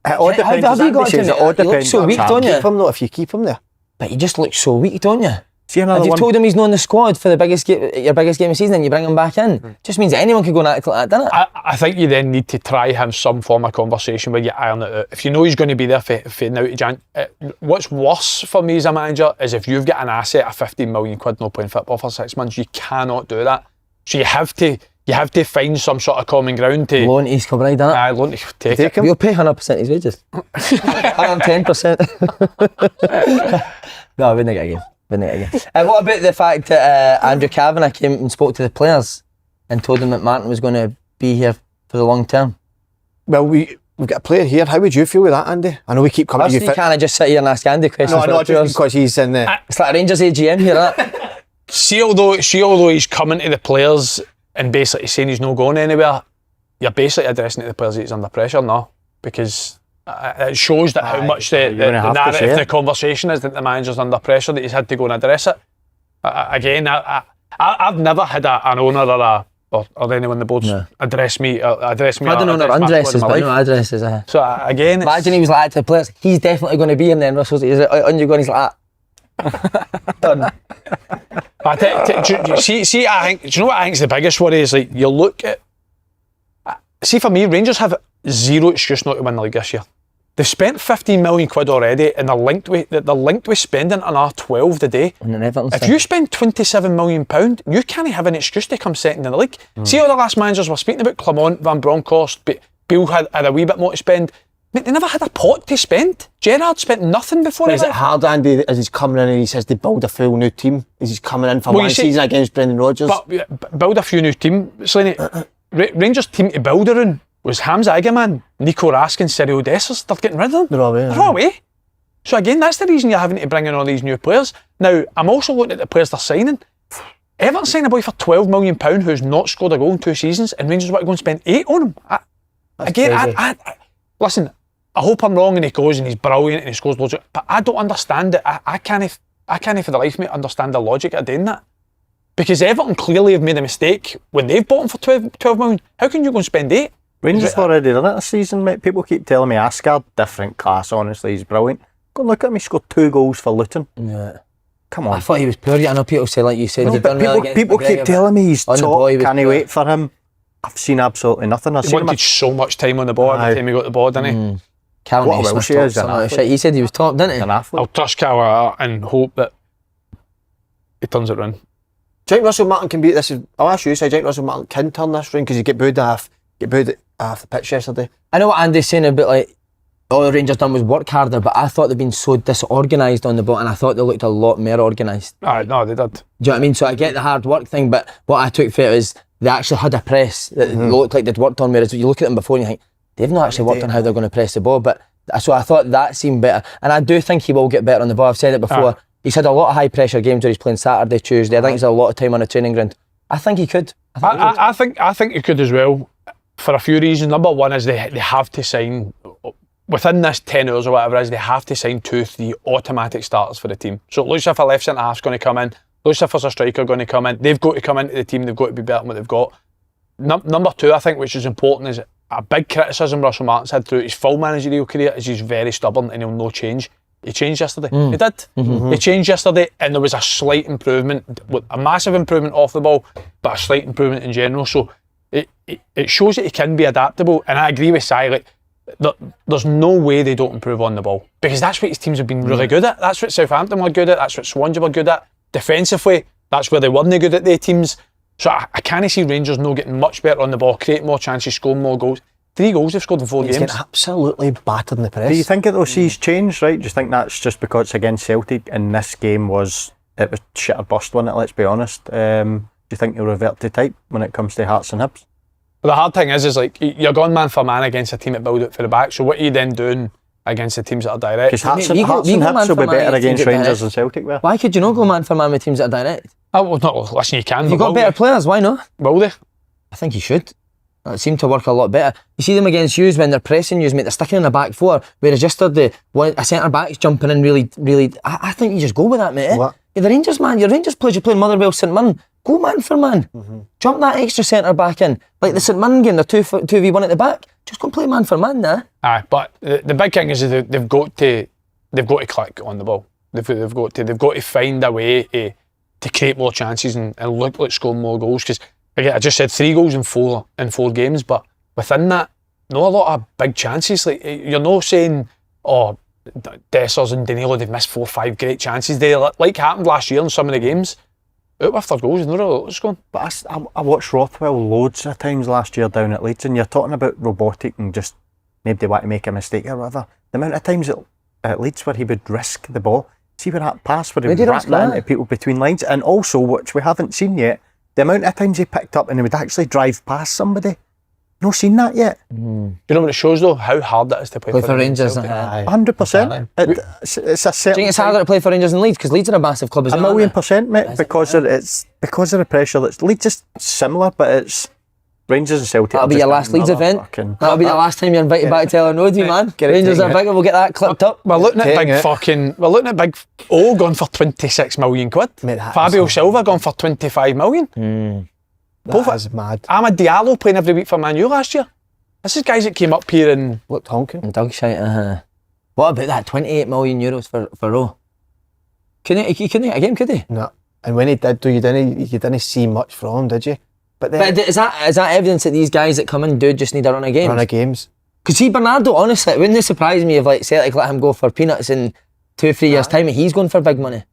It all depends.
Have you got to
it
looks so weak, don't you?
Keep him though, if you keep him there.
But he just looks so weak, don't you?
See another
if you've
one.
told him he's not in the squad for your biggest game of the season and you bring him back in, just means that anyone could go and act like that, doesn't it?
I think you then need to try have some form of conversation where you iron it out. If you know he's going to be there for now to Jan, what's worse for me as a manager is if you've got an asset of 15 million quid not playing football for 6 months, you cannot do that. So you have to find some sort of common ground to...
Loan to East Kilbride, doesn't it?
Loan to take it.
We'll pay 100% his wages. 110%. No, I wouldn't get a game. And what about the fact that Andrew Cavanagh came and spoke to the players and told them that Martin was going to be here for the long term?
Well, we've got a player here. How would you feel with that, Andy? I know we keep coming to you.
You can't just sit here and ask Andy questions.
No, just because he's in the...
It's like a Rangers AGM here, that.
See, although he's coming to the players and basically saying he's not going anywhere, you're basically addressing it to the players that he's under pressure now. Because it shows that how much the narrative, the conversation is that the manager's under pressure, that he's had to go and address it. Again, I've never had an owner or anyone on the boards address me.
I don't know their undresses, but no addresses.
So again,
imagine he was like that to the players. He's definitely going to be in then. Russell's on you going. He's like that. Done. See, I think. Do you know what I think is the biggest worry is, like, you look at. See, for me, Rangers have zero excuse not to win the league this year. They've spent 15 million quid already, and they're linked with spending another 12 today. If you spend 27 million pound, you can't have an excuse to come second in the league. See how the last managers were speaking about Clement, Van Bronckhorst, but Beale had a wee bit more to spend. Mate, they never had a pot to spend. Gerrard spent nothing before.
Is it hard, Andy, as he's coming in and he says they build a full new team? Is he's coming in for one season against Brendan Rodgers?
But build a few new team, Slaney. Rangers team to build around was Hamza Agaman, Nico Raskin, Cyril Dessers. They're getting rid of them.
They're all away.
They're all away. So again, that's the reason you're having to bring in all these new players. Now, I'm also looking at the players they're signing. Everton signed a boy for £12 million who's not scored a goal in 2 seasons, and Rangers want to go and spend 8 on him. Listen, I hope I'm wrong and he goes and he's brilliant and he scores loads, but I don't understand it. I can't for the life of me understand the logic of doing that. Because Everton clearly have made a mistake when they've bought him for 12 million. How can you go and spend 8?
Rangers have already done it this season, mate. People keep telling me Asgard, different class, honestly, he's brilliant. Go and look at him, he scored 2 goals for Luton. Yeah. Come on.
I thought he was poor. I know people say, like you said,
people keep telling me he's top, can he wait for him? I've seen absolutely nothing.
He wanted so much time on the ball every time he got the ball, didn't he?
Cavanagh he said he was top, didn't he?
I'll trust Cavanagh and hope that he turns it round.
Do you think Russell Martin can beat this? I'll ask you, so do you think Russell Martin can turn this round? Because he get booed half the pitch yesterday.
I know what Andy's saying about, like, all the Rangers done was work harder, but I thought they'd been so disorganised on the ball, and I thought they looked a lot more organised.
No, they did.
Do you know what I mean? So I get the hard work thing, but what I took for it was they actually had a press that looked like they'd worked on, whereas you look at them before and you think, they've not actually worked on how they're going to press the ball. But so I thought that seemed better, and I do think he will get better on the ball. I've said it before. He's had a lot of high pressure games where he's playing Saturday, Tuesday. I think he's had a lot of time on a training ground. I think he could.
I think he could as well, for a few reasons. Number one is they have to sign, within this 10 hours or whatever it is, they have to sign 2-3 automatic starters for the team. So it looks if a left centre half's going to come in, looks if there's a striker going to come in. They've got to come into the team. They've got to be better than what they've got. Number two, I think, which is important, is a big criticism Russell Martin's had through his full managerial career is he's very stubborn and he'll no change. He changed yesterday. He did. He changed yesterday, and there was a slight improvement, a massive improvement off the ball, but a slight improvement in general. So it shows that he can be adaptable. And I agree with Si, like, there's no way they don't improve on the ball, because that's what his teams have been really good at. That's what Southampton were good at. That's what Swansea were good at. Defensively, that's where they weren't good at their teams. So I can't see Rangers not getting much better on the ball, create more chances, score more goals. 3 goals they've scored in 4 games.
He's getting absolutely battered in the press.
Do you think it though, he's changed, right? Do you think that's just because it's against Celtic and this game was shit or bust, wasn't it? Let's be honest. Do you think he'll revert to type when it comes to Hearts and Hibs?
Well, the hard thing is like, you're going man for man against a team that build it for the back. So what are you then doing against the teams that are direct?
Because Hearts and Hibs will be better against Rangers than Celtic were.
Why could you not go man for man with teams that are direct?
Oh, well, no, listen, you can.
You've got better players, why not?
Will they?
I think you should. It seemed to work a lot better. You see them against you when they're pressing you, mate, they're sticking in the back 4, whereas yesterday, a centre back's jumping in really. I think you just go with that, mate.
What?
You're the Rangers, man. Your Rangers players, you're playing Motherwell, St Mirren. Go man for man. Jump that extra centre back in. Like the St Mirren game, they're 2v1 at the back. Just go play man for man now.
Aye, but the big thing is they've got to click on the ball. They've got to find a way to create more chances and look like scoring more goals. Because again, I just said 3 goals in 4 games, but within that, not a lot of big chances. Like, you're not saying, Dessers and Danilo, they've missed 4 or 5 great chances. They, like happened last year in some of the games, out with their goals, and they're really scoring.
But I watched Rothwell loads of times last year down at Leeds, and you're talking about robotic and just maybe they want to make a mistake or whatever. The amount of times at Leeds where he would risk the ball, see where that pass where he would wrap that into people between lines, and also, which we haven't seen yet, the amount of times he picked up and he would actually drive past somebody. Not seen that yet.
You know what it shows though? How hard it is to play for
Rangers.
100%. It's a certain.
Do you think it's harder to play for Rangers than Leeds? Because Leeds are a massive club as well.
1,000,000%, mate. Because of the pressure that's Leeds is similar, but it's Rangers and Celtic.
That'll be your last Leeds event. That'll be the last time you're invited back to Ellen Road, man. Rangers are big, we'll get that clipped up.
We're looking at big O going for 26 million quid.
Mate,
Fabio Silva going for 25 million.
That is mad.
Amad Diallo playing every week for Man U last year. This is guys that came up here and
looked honking.
And dog shite, What about that 28 million euros for Rowe? He couldn't get a game, could he?
No. And when he did, you didn't see much from him, did you? But
is that evidence that these guys that come in do just need a run of games?
Run of games.
Because see, Bernardo, honestly, it wouldn't surprise me if like Celtic let him go for peanuts in 2 or 3 years' time and he's going for big money.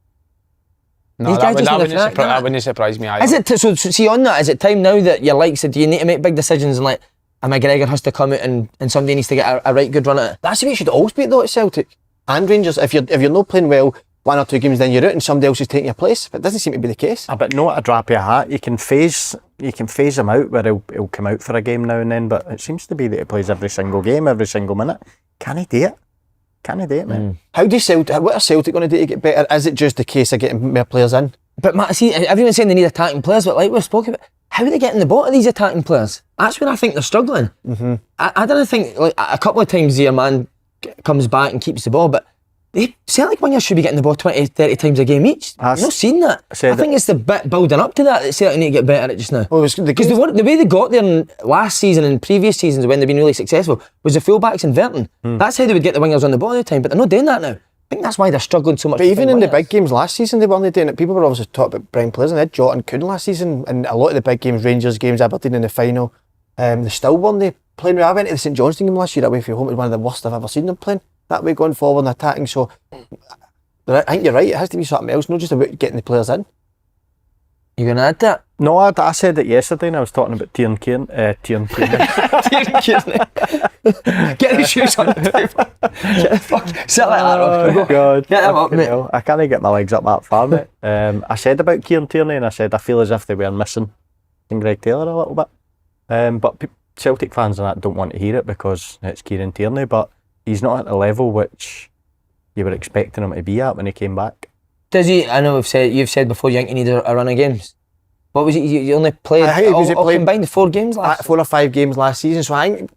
No, that wouldn't surprise me either.
Is it so see on that, is it time now that your likes do you need to make big decisions and like a McGregor has to come out and somebody needs to get a right good run at it?
That's the way it should always be though at Celtic and Rangers. If you're not playing well 1 or 2 games, then you're out and somebody else is taking your place. But it doesn't seem to be the case.
But not a drop of a hat. You can phase him out where he'll come out for a game now and then, but it seems to be that he plays every single game, every single minute. Can he do it? Man?
What are Celtic going to do to get better? Is it just the case of getting more players in?
But Matt, see, everyone's saying they need attacking players, but like we've spoken about, how are they getting the ball of these attacking players? That's where I think they're struggling. I don't think, like a couple of times your man comes back and keeps the ball, but Celtic wingers should be getting the ball 20, 30 times a game each. I've not seen that. I think it's the bit building up to that Celtic need to get better at it just now. Because the way they got there last season and previous seasons when they've been really successful was the fullbacks inverting. That's how they would get the wingers on the ball all the time, but they're not doing that now. I think that's why they're struggling so much.
But even in the big games last season, they weren't doing it. People were obviously talking about bringing players, and they had Jota and Kuhn last season, and a lot of the big games, Rangers games, Aberdeen in the final, they still weren't playing. I went to the St Johnstone game last year away from home. It was one of the worst I've ever seen them playing that way, going forward and attacking. So I think you're right, it has to be something else, not just about getting the players in.
You going to add that?
No, I said it yesterday and I was talking about Tiernan Kearney.
Get the shoes on. Sit like that up.
God.
Get them up, mate.
I can't get my legs up that far, mate. I said about Kieran Tierney and I said I feel as if they were missing Greg Taylor a little bit. But Celtic fans and that don't want to hear it because it's Kieran Tierney, but he's not at the level which you were expecting him to be at when he came back.
Does he? I know you've said before you think you need a run of games. What was it? You only played combined 4 games last
4 or 5 games last season, so I think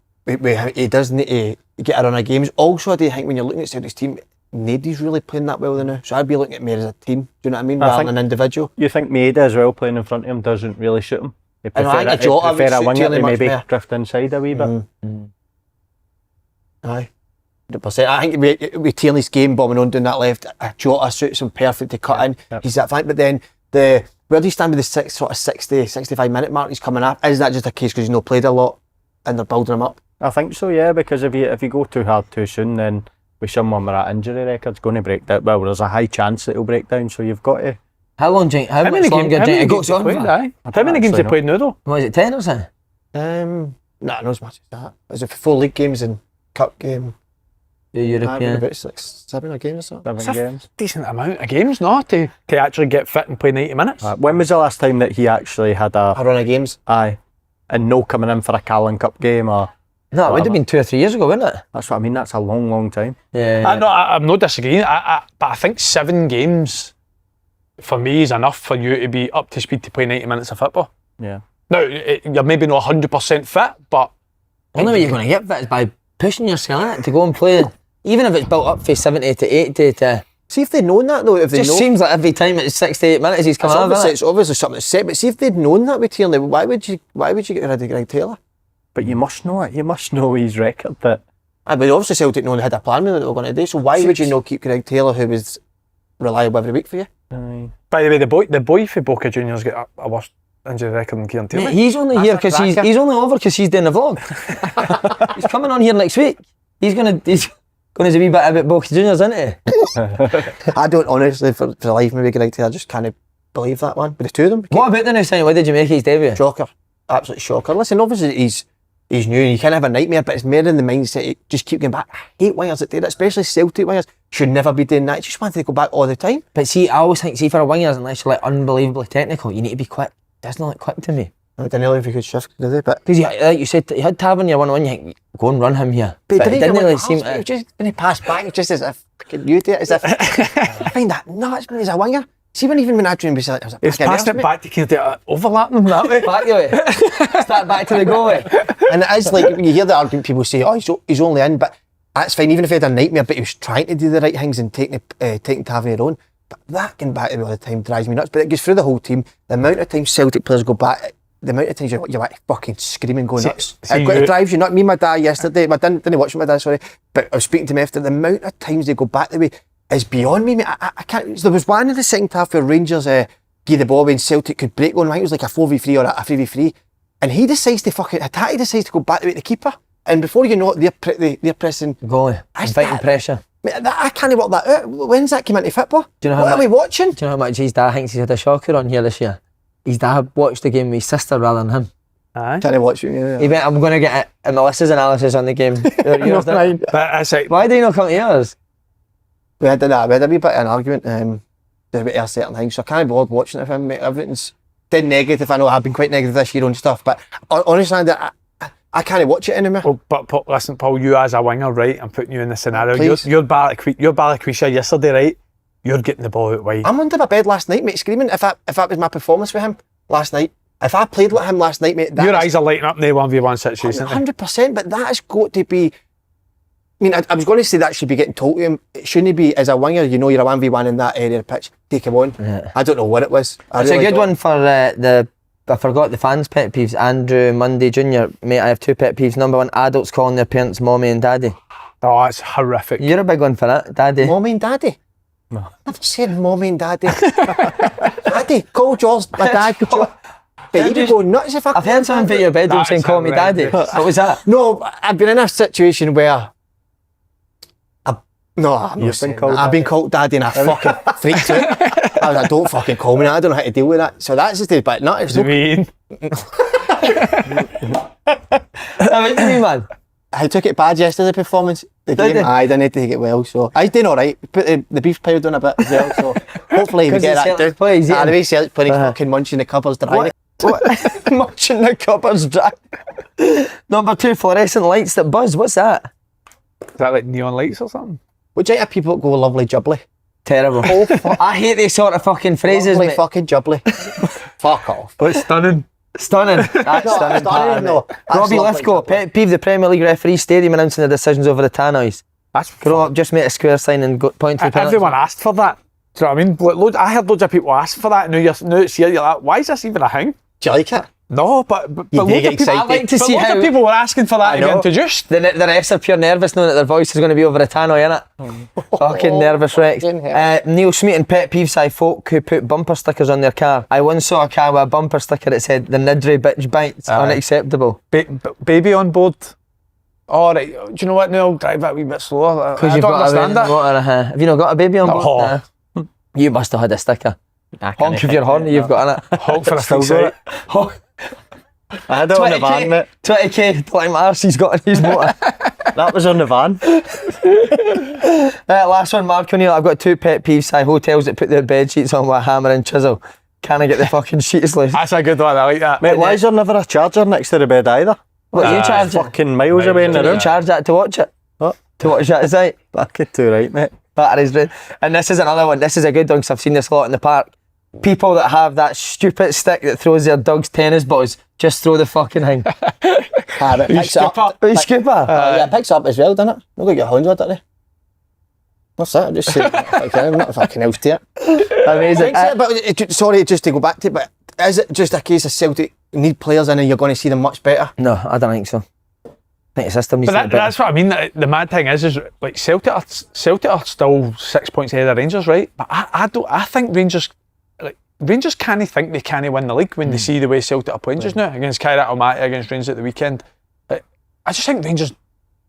he does need to get a run of games. Also, I do think when you're looking at Celtic's team, nobody's really playing that well now. So I'd be looking at me as a team, do you know what I mean, rather than an individual.
You think Maeda as well playing in front of him doesn't really suit him? You prefer
a
winger to maybe drift inside a wee bit.
Aye. 100%. I think with Tierney's game bombing on down that left, Jota suits him perfect to cut in.
Yep.
He's that fact. But then where do you stand with the 60, 65 minute mark he's coming up? Is that just a case because he's not played a lot and they're building him up?
I think so, yeah, because if you go too hard too soon, then with someone with that injury record's going to break down. Well, there's a high chance that he'll break down, so you've got to...
How much longer do you think it goes on for?
How many games he played now though?
What is it, 10 or something?
Not as much as that. Is it 4 league games and cup game?
The European.
About 6, 7 games or something.
7 games.
Decent amount of games, no? To actually get fit and play 90 minutes.
When was the last time that he actually had a
run of games?
Aye. And no coming in for a Carling Cup game or...
No, it would have been 2 or 3 years ago, wouldn't it?
That's what I mean, that's a long, long time.
Yeah.
I'm not disagreeing, but I think 7 games for me is enough for you to be up to speed to play 90 minutes of football.
Yeah.
Now, you're maybe not 100% fit, but...
The only way you're going to get fit is by pushing yourself in it to go and play. Even if it's built up for 70 to 80 to...
See if they'd known that though. If they
seems like every time it's 68 minutes he's coming out.
It's obviously something that's set, but see if they'd known that with Tierney, why would you get rid of Greg Taylor?
But you must know it. You must know his record that...
But obviously Celtic know they had a plan with what they were going to do, so why would you not keep Greg Taylor, who was reliable every week for you?
By the way, the boy for Boca Juniors got a worse injury record than Kieran Tierney.
Mate, he's only here because he's only over because he's doing the vlog. He's coming on here next week. He's going to a wee bit about Boca Juniors, isn't he?
I don't honestly, for the life maybe Greg Taylor, I just can't believe that one. But the two of them.
What about the new signing? What did you make his debut?
Shocker. Absolute shocker. Listen, obviously he's new and you can't have a nightmare, but it's more in the mindset, just keep going back. I hate wingers that do that, especially Celtic wingers. Should never be doing that. You just want to go back all the time.
But see, I always think, for a wingers, unless you're like unbelievably technical, you need to be quick. Doesn't look quick to me.
I don't know if he could shift, did he? But
because like you said, you had Tavernier 1-1, you think, go and run him here.
But
it didn't really seem to...
Just when he passed back, it's just as if you do it, as if... I find that nuts, man, he's a winger. See when Adrian was like,
He's passed it back to kind of overlapping them that way.
Back the way. Start back to the goalie.
And it's like, when you hear the argument, people say, oh, he's only in, but that's fine, even if he had a nightmare, but he was trying to do the right things and taking Tavernier on. But that getting back to me all the time drives me nuts. But it goes through the whole team. The amount of times Celtic players go back, the amount of times you're like fucking screaming, going nuts. It drives you nuts. Me and my dad yesterday, I didn't watch with my dad, sorry, but I was speaking to him after. The amount of times they go back the way is beyond me, mate. I can't. There was one in the second half where Rangers gave the ball away and Celtic could break one. I think it was like a 4v3 or a 3v3. And he decides to Hattati decides to go back the way to the keeper. And before you know it, they're pressing.
Goalie. Inviting pressure.
Mate, I can't work that out. When's that come into football?
Do you know
what are we watching?
Do you know how much his dad thinks he's had a shocker on here this year? His dad watched the game with his sister rather than him.
Aye.
Trying to watch it, yeah.
He went, I'm going to get Melissa's analysis on the game. Yours,
but that's like,
why do you not come to yours?
We had a wee bit of an argument about certain things, so I can't be bothered watching it with him, mate. Everything's dead negative. I know I've been quite negative this year on stuff, but honestly, I can't watch it anymore.
Well, but listen, Paul, you as a winger, right? I'm putting you in the scenario.
Please.
You're Balacrisha yesterday, right? You're getting the ball out wide.
I'm under my bed last night, mate, screaming. If that was my performance with him last night, if I played like him last night, mate,
your eyes are lighting up in the 1v1 situation.
100%, but that has got to be. I mean, I was going to say that should be getting told to him. It shouldn't be, as a winger, you know you're a 1v1 in that area of the pitch. Take him on. Yeah. I don't know what it was.
It's really a good one for I forgot the fans' pet peeves. Andrew Munday Jr. Mate, I have two pet peeves. Number one, adults calling their parents mommy and daddy.
Oh, it's horrific.
You're a big one for that, daddy.
Mommy and daddy?
No.
Never said mommy and daddy. Daddy, call George, my dad. But you go nuts if
I've heard something about your bedroom saying call me daddy. What was that?
No, I've been in a situation where I've been called daddy and I fucking freaked out. I was like, don't fucking call me that. I don't know how to deal with that. So that's just the bit nuts.
What do you mean?
What do you mean, man?
I took it bad yesterday, performance. The game, I didn't take it well, so I was doing alright. Put the beef powder on a bit as well, so hopefully we get that down. The way Celtic playing, fucking munching the cupboards dry.
Munching the cupboards dry. Number two, fluorescent lights that buzz. What's that?
Is that like neon lights or something?
Would you have people go lovely jubbly?
Terrible. I hate these sort of fucking phrases,
lovely
mate.
fucking jubbly. Fuck off.
Oh, it's stunning.
Stunning. That's stunning.
No.
Robbie Lithgow, pet peeve, the Premier League referee stadium announcing the decisions over the tannoys.
That's
grow up, just make a square sign and point to the penalty.
Everyone asked for that. Do you know what I mean? I heard loads of people ask for that. Now it's here. You're like, why is this even a thing?
Do you like it?
No, but loads of people.
I'd like to see how
people were asking for that to be introduced.
The refs are pure nervous knowing that their voice is going to be over a tannoy, innit? Fucking nervous wrecks. Neil Smeaton, pet peeve, Si folk who put bumper stickers on their car. I once saw a car with a bumper sticker that said the Nydre bitch bites. Unacceptable.
Baby on board. All right. Do you know what? No, I'll drive that a wee bit slower. I don't understand that.
Have you not got a baby on board? Nah. You must have had a sticker. Honk if you're horny, you've got in it.
Honk for a full sight.
I had it on the van, mate.
20k, like my arse he's got in his motor.
That was on the van.
Last one, Mark O'Neill. I've got two pet peeves. Hotels that put their bed sheets on with a hammer and chisel. Can I get the fucking sheets loose?
That's a good one, I like that.
Mate, why is there never a charger next to the bed either?
What, you charge it?
Fucking miles away in the room.
You charge that to watch it?
What?
To watch that site?
Back it too right, mate.
Batteries red. And this is another one. This is a good one because I've seen this a lot in the park. People that have that stupid stick that throws their dog's tennis balls, just throw the fucking thing.
It picks up.
Skipper?
Yeah, it picks up as well, doesn't it? Look at your hands with it there. What's that? I'm just saying, I'm not fucking else to it.
Amazing.
But sorry, just to go back to it, but is it just a case of Celtic need players in and you're going to see them much better?
No, I don't think so. I think the system needs to be better.
That's what I mean. The mad thing is like Celtic are still 6 points ahead of Rangers, right? But I think Rangers can't think they can't win the league when they see the way Celtic are playing just now against Kairat Almaty, against Rangers at the weekend. I just think Rangers,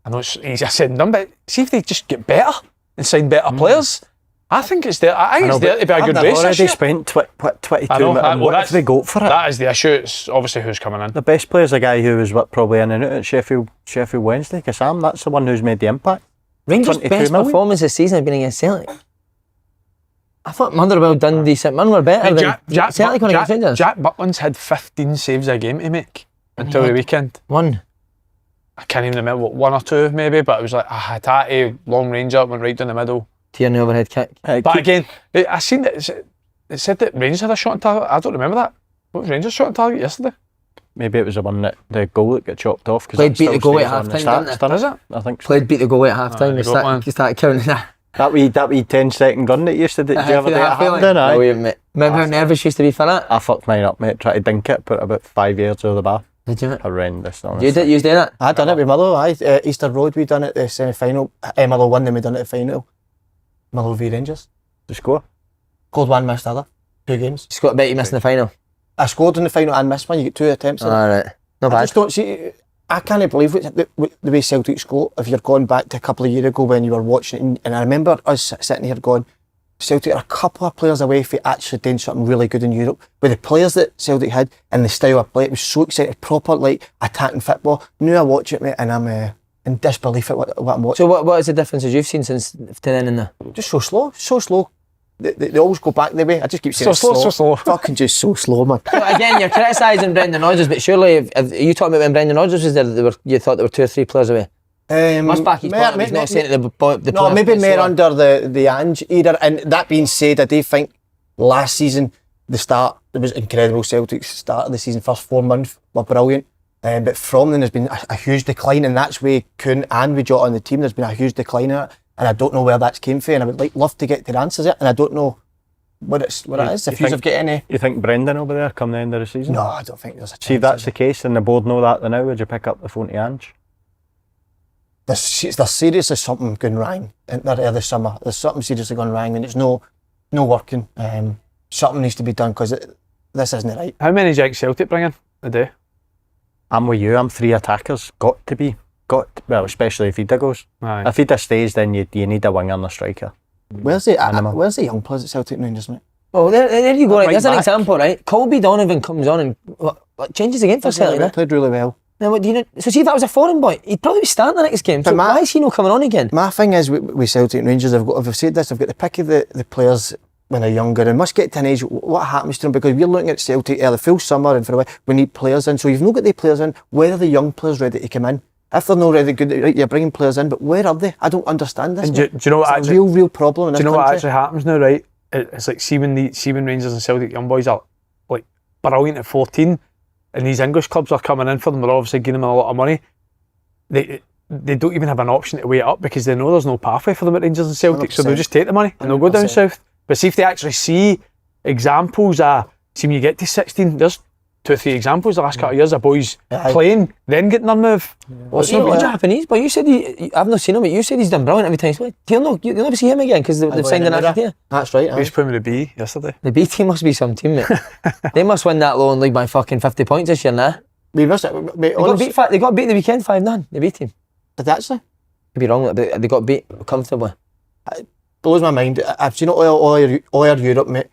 I know it's easier said than done, but see if they just get better and sign better players. I think it's there. I think it's there to be a good race.
They've already spent 22 million. What have they got for it?
That is the issue. It's obviously who's coming in.
The best player's a guy who was probably in and out at Sheffield Wednesday. Sam, that's the one who's made the impact.
Rangers' best performance this season has been against Celtic. I thought Motherwell, Dundee, St Mirren were better than Celtic when against Rangers.
Jack Butland's had 15 saves a game to make until the weekend.
One.
I can't even remember, one or two maybe, but it was like a Hattati, long range up, went right down the middle.
Tierney overhead kick.
But again, I seen that It said that Rangers had a shot on target. I don't remember that. What was Rangers' shot on target yesterday?
Maybe it was the goal that got chopped off.
Played beat the goal at half time, didn't it?
Is it?
I think so.
Played beat the goal at half time.
they
You
got one.
start counting that.
That wee 10-second run that used to do. Did you ever do it at Hampden? Aye.
Brilliant, mate. Remember how nervous you used to be for that?
I fucked mine up, mate. Tried to dink it, put about 5 yards over the bar.
Did you?
Horrendous, honestly.
You was doing it?
I done it with Motherwell. Easter Road, we done it the semi-final. Motherwell won, then we done it the final. Motherwell v Rangers.
The score?
Scored one, missed the other. 2 games.
You got a bet you missed in the final.
I scored in the final and missed one. You get 2 attempts.
Alright. Not
I
bad.
just don't see. I can't believe the way Celtic score. If you're going back to a couple of years ago when you were watching it, and I remember us sitting here going, Celtic are a couple of players away from actually doing something really good in Europe. With the players that Celtic had and the style of play, it was so exciting, proper like attacking football. Now I watch it, mate, and I'm in disbelief at what I'm watching.
So what is the differences you've seen since to then and there?
Just so slow. They always go back the way. I just keep saying
So slow.
Fucking just so slow, man.
Well, again, you're criticising Brendan Rodgers, but surely, are you talking about when Brendan Rodgers was there, you thought there were 2 or 3 players away? Must back his point. He's not saying the
no, maybe more under the Ange era. And that being said, I do think last season, the start, it was incredible. Celtic's start of the season, first 4 months were brilliant. But from then there's been a huge decline, and that's where Kuhn and we Jota on the team, there's been a huge decline in it. And I don't know where that's came from, and I would love to get to the answers it, and I don't know what it is. If you've got any,
You think Brendan will be there come the end of the season?
no, I don't think there's a chance.
See, if that's the case, and the board know that now, would you pick up the phone to Ange?
There's seriously something going wrong in there this summer. There's something seriously going wrong, and it's no working. Something needs to be done because this isn't right.
How many do Celtic bring in a day?
I'm with you. I'm 3 attackers. Well, especially if Ida goes.
Aye.
If Ida stays, then you need a winger and a striker.
Where's the young players at Celtic and Rangers, mate?
Oh, there you go. Right.
Right
There's an
back.
example, right? Colby Donovan comes on and what changes the game for Celtic.
They played really well.
Now, what do you know? So see if that was a foreign boy, he'd probably be starting the next game. So why is he not coming on again?
My thing is with Celtic and Rangers, I've said this, I've got the pick of the players when they're younger and must get to an age, what happens to them? Because we're looking at Celtic the full summer and for a while, we need players in. So you've not got the players in, where are the young players ready to come in? If they're not really good, right, you're bringing players in, but where are they? I don't understand this.
And do you know what
it's
actually,
a real problem in this
do you know what
country.
actually happens now, right? It's like see when Rangers and Celtic young boys are like brilliant at 14 and these English clubs are coming in for them, they're obviously giving them a lot of money. They don't even have an option to weigh it up because they know there's no pathway for them at Rangers and Celtic,
100%.
so they'll just take the money and they'll go down
100%.
south. But see if they actually see examples see when you get to 16, there's 2 or 3 examples the last couple of years of boys playing, then getting their move.
Well, it's not Japanese, but you said I've not seen him, but you said he's done brilliant every time he's played. You'll never see him again because they've signed an Argentina.
That's right.
We used to play with the B yesterday.
The B team must be some team, mate. They must win that low league by fucking 50 points this year now.
We must.
They got beat the weekend 5-0. The B team.
Did they actually?
Could be wrong, but they got beat comfortably.
It blows my mind. I've seen all over Europe, mate.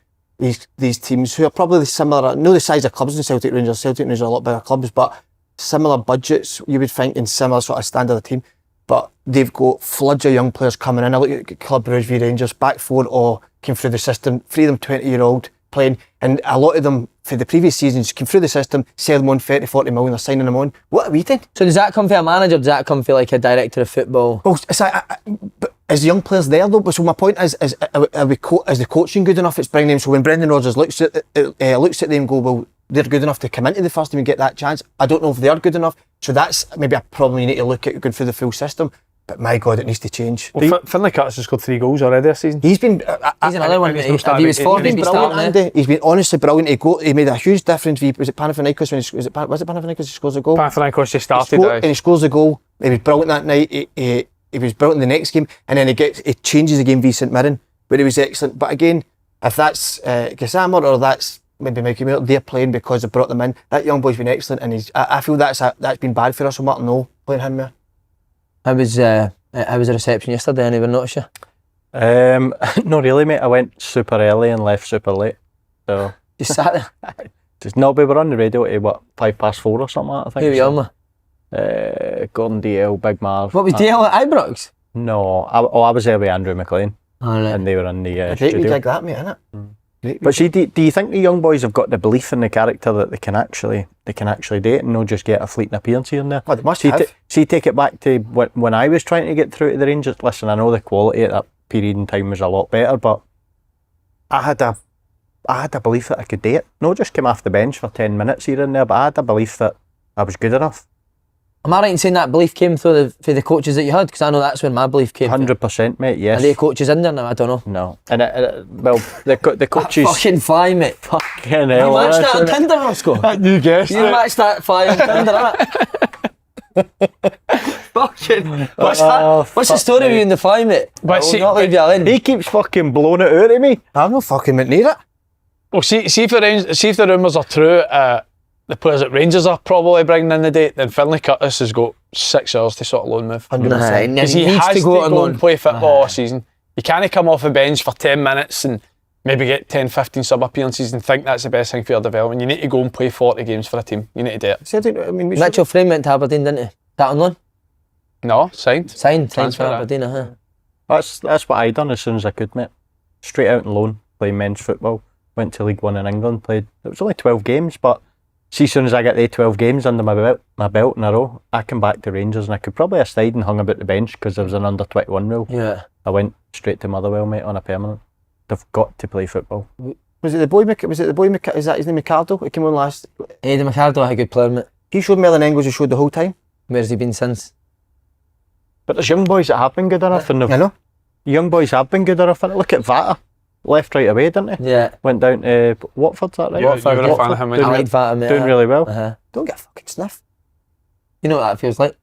These teams who are probably similar, no the size of clubs in Celtic Rangers. Celtic Rangers are a lot bigger clubs, but similar budgets, you would think, in similar sort of standard of team. But they've got floods of young players coming in. I look at Club Brugge v Rangers, back 4 all came through the system, 3 of them 20-year-old playing, and a lot of them for the previous seasons came through the system, sell them on 30-40 million, they're signing them on. What are we doing?
So does that come from a manager, does that come from like a director of football?
Well, it's like, but is the young players there though? So my point is is the coaching good enough? It's bringing them. So when Brendan Rodgers looks at them and go, well, they're good enough to come into the first team and get that chance. I don't know if they are good enough. So that's maybe a problem you need to look at going through the full system. But my God, it needs to change.
Well, Finlay Curtis has scored 3 goals already this season.
He's been.
He's another one.
he's
If
no
he was
starting-
40, he'd
He's
be
been
starting
brilliant,
now.
Andy. He's been honestly brilliant. He made a huge difference. Was it Panathinaikos when was it Panathinaikos he scores a goal?
Panathinaikos just started.
And he scores a goal. He was brilliant that night. He was brilliant in the next game, and then he changes the game v St Mirren, where he was excellent. But again, if that's Gassama or that's maybe Mikey Miller, they're playing because they brought them in. That young boy's been excellent, and I feel that's been bad for us. So Martin no playing him there.
How was the reception yesterday? Anyone notice you?
Not really, mate. I went super early and left super late. So
Just sat there.
just no, we were on the radio at 4:05 or something like that, I think.
Who were you on with?
Gordon DL, Big Marv.
What was DL at Ibrox?
No, I was there with Andrew McLean,
Oh, right.
and they were in the
Great
studio.
we dig that, mate, innit?
But see, do you think the young boys have got the belief in the character that they can actually do it and not just get a fleeting appearance here and there?
Well, they must have.
Take it back to when I was trying to get through to the Rangers. Listen, I know the quality at that period in time was a lot better, but I had a I had a belief that I could do it. Not just come off the bench for 10 minutes here and there, but I had a belief that I was good enough.
Am I right in saying that belief came through the coaches that you had? Because I know that's when my belief came.
100%, mate. Yes.
Are they coaches in there now? I don't know.
No. And the coaches.
Fucking fly, mate.
Fucking
You
hell.
matched that on Tinder, Roscoe.
You guessed
You
it.
matched that fly on Tinder, innit? Fucking. What's the story with you and the fly, mate?
But
I will
see-
not leave you alone.
He keeps fucking blowing it out of me.
I've no fucking went near it.
Well, see if the rumours are true, the players at Rangers are probably bringing in the date, then Finlay Curtis has got 6 hours to sort of loan move.
100%.
Because he
needs
has
to go on loan.
and play football all season. You can't come off the bench for 10 minutes and maybe get 10, 15 sub-appearances and think that's the best thing for your development. You need to go and play 40 games for a team. You need to do it.
Celtic, I mean,
Mitchell Frame went to Aberdeen, didn't he? That on loan?
No, signed.
Signed
Transfer,
for
aye.
Aberdeen,
That's what I done as soon as I could, mate. Straight out on loan, playing men's football. Went to League One in England, played. It was only 12 games, but see, as soon as I get the 12 games under my belt in a row, I came back to Rangers and I could probably have stayed and hung about the bench because there was an under 21 rule.
Yeah.
I went straight to Motherwell, mate, on a permanent. They've got to play football.
was it the boy? Is that his name? Ricardo? He came on last.
Eddie McCardle had a good player, mate.
He showed more than Engels has showed the whole time.
Where's he been since?
But there's young boys that have been good enough, and
I know.
young boys have been good enough. And look at Vata, left right away, didn't he?
Yeah.
Went down to Watford, is that right?
You were a fan of him,
I
weren't you?
like that, mate.
Doing really well.
Uh-huh.
Don't get a fucking sniff.
You know what that feels like.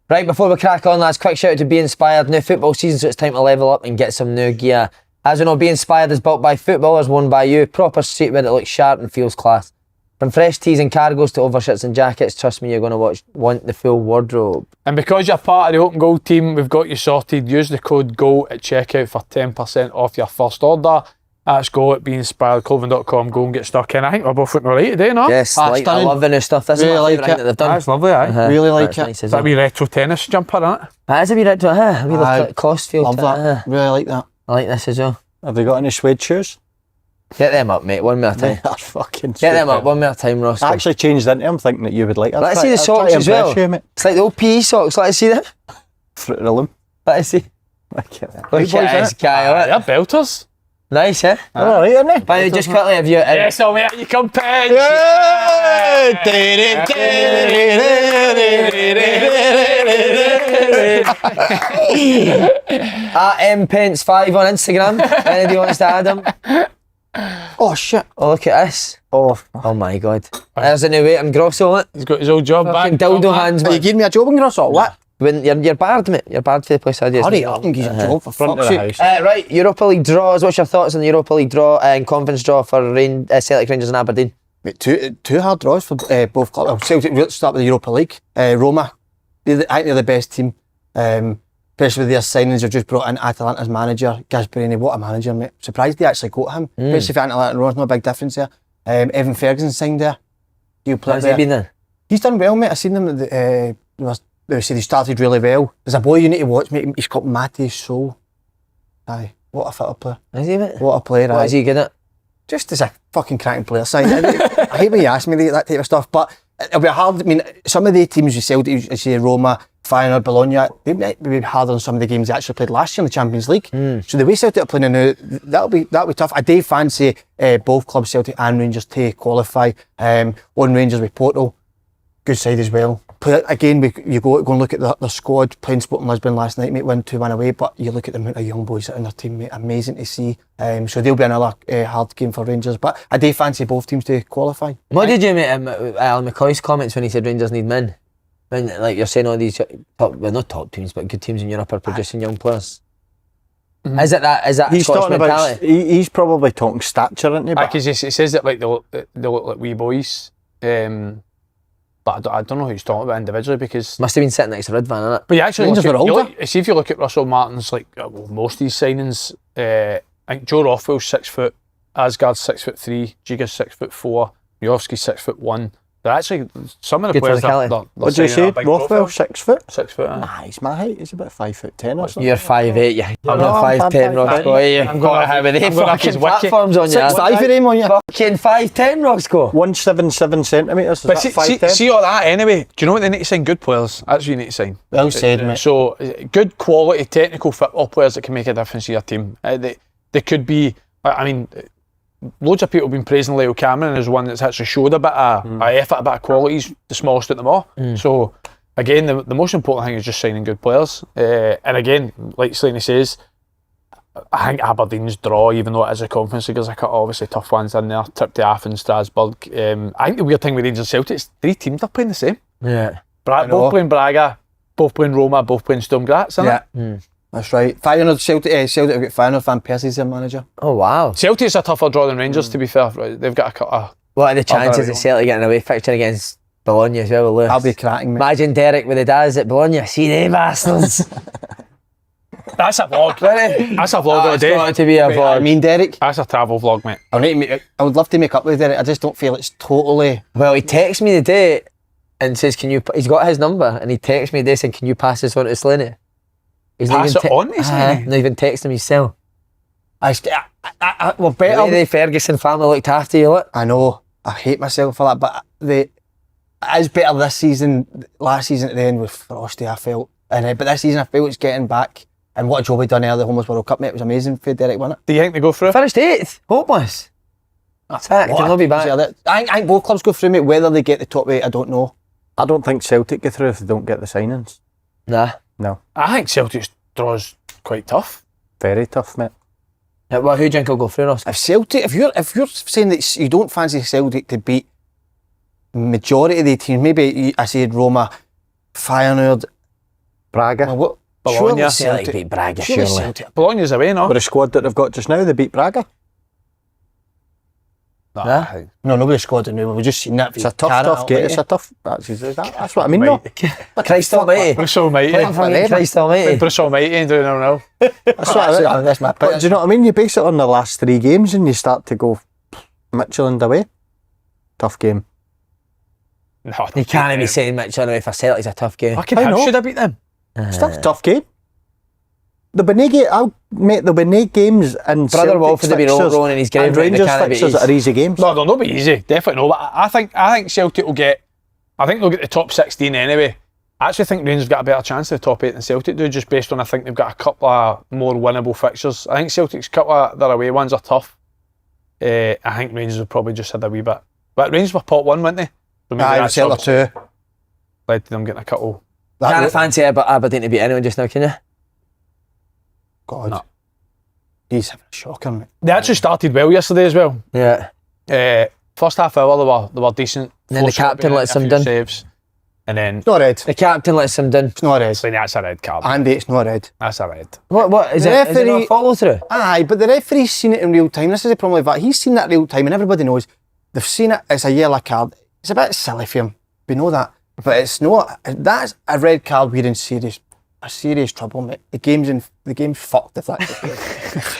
Right, before we crack on, lads, quick shout out to Be Inspired. New football season, so it's time to level up and get some new gear. As we know, Be Inspired is built by footballers, worn by you. Proper streetwear that looks sharp and feels class. From fresh tees and cargos to overshirts and jackets, trust me, you're going to want the full wardrobe.
And because you're part of the Open Goal team, we've got you sorted. Use the code GO at checkout for 10% off your first order. That's go at beinspiredclothing.com. Go and get stuck in. I think we're both looking alright today, no?
Yes,
Ah,
I
stunning.
love the new stuff. This
Really
is my
like
favourite thing
it.
that they've done.
That's lovely, aye.
Uh-huh.
Really like
That's
it.
nice as
That
well.
wee retro tennis jumper, isn't it?
That is a wee retro, a wee
Aye.
little cloth feel
Love
to it,
that. Really like that.
I like this as well.
Have they got any suede shoes?
Get them up, mate, one more time.
That's fucking
Get them
super.
up, one more time, Ross.
I actually changed into them thinking that you would like it.
Let's see the socks as well.
You, mate.
It's like the old PE socks, let's see them.
Fruit of the loom.
Let's see.
Like it.
Look at this guy,
They're belters.
nice, eh?
All right, isn't it?
By the way, just quickly, have you...
Yes, oh mate, you come pinch.
At mpence5 on Instagram. Anybody wants to add them?
Oh shit.
Oh, look at this.
Oh,
Oh my God. There's a new weight and gross on it.
He's got his old job
Fucking
back.
dildo hands,
Are you
man.
giving me a job in Gross or what?
When you're barred, mate. You're barred for the place I do.
Hurry up and give us a job for
front of
fuck's
the
sake.
house.
Right, Europa League draws. What's your thoughts on the Europa League draw and conference draw for Celtic, Rangers and Aberdeen?
Mate, two hard draws for both clubs. Well, Celtic, we'll start with the Europa League. Roma, I think they're the best team. Especially with their signings, they've just brought in Atalanta's manager, Gasperini. What a manager, mate. Surprised they actually got him. Especially for Atalanta, Roma's no big difference there. Evan Ferguson signed there. He'll play
How's
there.
he been then?
He's done well, mate. I seen them. They said he started really well. There's a boy you need to watch, mate. He's called Matty Soul. Aye, what a fitter player.
Is he, mate?
What a player.
What
aye.
is he good at?
Just as a fucking cracking player. So I hate when you ask me that type of stuff, but it'll be hard. I mean, some of the teams you Celtic, you say Roma, Feyenoord, Bologna, they might be harder on some of the games they actually played last year in the Champions League. So the way Celtic are playing now, that'll be tough. I do fancy both clubs, Celtic and Rangers, to qualify. On Rangers with Porto, good side as well. Again, you go and look at the squad playing Sporting Lisbon last night, mate, won 2-1 away, but you look at the amount of young boys that are in their team, mate, amazing to see. So they'll be another hard game for Rangers, but I do fancy both teams to qualify.
What did you make Alan McCoy's comments when he said Rangers need men? When, like, you're saying all these top, well, not top teams, but good teams in Europe are producing young players. Is it that? Is that
he's
Scottish
talking about.
mentality?
He's probably talking stature, isn't he? But
Because it says that like they look like wee boys. But I don't know who he's talking about individually because.
Must have been sitting next to Ridvan, innit?
But you actually
Rangers
look at,
were
you
older.
look, see if you look at Russell Martin's like well, most of these signings. I think Joe Rothwell's 6 foot, Asgard's 6'3", Giga's 6'4", Miovski's 6'1". They're actually some of the
Good
players
physicality.
that
what did you say? Rothwell, 6 foot?
6 foot.
Nah, he's my height. He's about 5'10" or something.
You're 5'8", yeah. I'm
No,
not
I'm
5'10", Roscoe.
5'10".
I'm going to have it.
I'm gonna have his
Fucking
wiki.
platforms on you.
6'5" for him on you.
Fucking 5'10", Roscoe.
177 centimetres.
But
Is that 5'10"?
see all that anyway. Do you know what they need to sign? Good players. That's what you need to sign.
Well said, mate.
So good quality technical football players that can make a difference to your team. They could be I mean, loads of people have been praising Leo Cameron as one that's actually showed a bit of effort, a bit of quality. He's the smallest of them all. So again, the most important thing is just signing good players. And again, like Slaney says, I think Aberdeen's draw, even though it is a conference league, there's a couple obviously tough ones in there. Trip to Athens, Strasbourg. I think the weird thing with Rangers and Celtic is 3 teams are playing the same.
Yeah.
Both playing Braga, both playing Roma, both playing Sturm Graz, isn't it?
That's right. Celtic have got Feyenoord, Van Persie's their manager.
Oh wow.
Celtic's a tougher draw than Rangers, to be fair. They've got a couple of...
What are the chances of Celtic getting away fixture against Bologna as well with Lewis?
I'll be cracking, mate.
Imagine Derek with the dads at Bologna. See they bastards.
That's a vlog. That's a vlog of the day.
Got to be a vlog.
I mean, Derek.
That's a travel vlog, mate.
I would love to make up with Derek. I just don't feel it's totally...
Well, he texts me the day and says, "Can you?" He's got his number, and he texts me the day saying, "Can you pass this on to Slaney?" He's
Pass it on to Slaney?
Not even texting him himself.
Well, better.
The Ferguson family looked after you, look.
I know. I hate myself for that, but it is better this season. Last season at the end was frosty, I felt. But this season I feel it's getting back. And what Joe had done earlier, the Homeless World Cup, mate, it was amazing for Derek, wasn't it?
Do you think they go through?
Finished 8th. Hopeless. That's it. Can not be back.
I think both clubs go through, mate. Whether they get the top 8, I don't know.
I don't think Celtic get through if they don't get the signings.
Nah.
No.
I think Celtic's draw's quite tough.
Very tough, mate.
Yeah, well, who do you think will go through, Ross?
If Celtic, if you're saying that you don't fancy Celtic to beat majority of the teams, maybe I said Roma, Feyenoord,
Braga.
well, what?
Bologna.
Surely
Celtic beat Braga,
Surely
surely.
Celtic.
Bologna's away, no?
With the squad that they've got just now, they beat Braga.
Nah.
No, nobody scored it now. We've just seen that.
It's a tough game. It's a tough... That's what I mean, though.
Christ almighty.
Bruce Almighty.
Christ almighty.
Bruce Almighty ain't doing no.
That's what I mean.
That's my
But do you know what I mean? You base it on the last 3 games and you start to go Midtjylland away. Tough game.
No,
You can't be saying Mitchell away for Celtic's a tough game.
Fucking Hibs should have beat them.
Still a tough game. There'll be no games and
Brother Wolf would be rolling in his grave.
and
Right, they
Rangers
can't be
fixtures
easy.
that are easy games.
No, they'll not be easy. Definitely no. But I think Celtic will get... I think they'll get the top 16 anyway. I actually think Rangers have got a better chance of the top 8 than Celtic do, just based on I think they've got a couple of more winnable fixtures. I think Celtic's couple of their away ones are tough. I think Rangers have probably just had a wee bit. But Rangers were pot 1, weren't they? So maybe
Aye,
that
Celtic
sort of
2.
led to them getting a couple.
Can't fancy Aberdeen to beat anyone just now, can you?
God.
No.
He's having a shocker, mate.
They actually started well yesterday as well.
Yeah.
First half hour they were decent.
And then the captain lets them down.
Saves. And then
It's not red.
The captain lets them down.
It's not red.
Slaney, that's a red card.
Andy, it's not red.
That's a red.
What is
The
it? Is it not
referee-
a follow through?
Aye, but the referee's seen it in real time. This is the problem with that. He's seen that real time and everybody knows. They've seen it. It's a yellow card. It's a bit silly for him. We know that. But it's not. That's a red card. We're in serious trouble, mate. The game's fucked if that's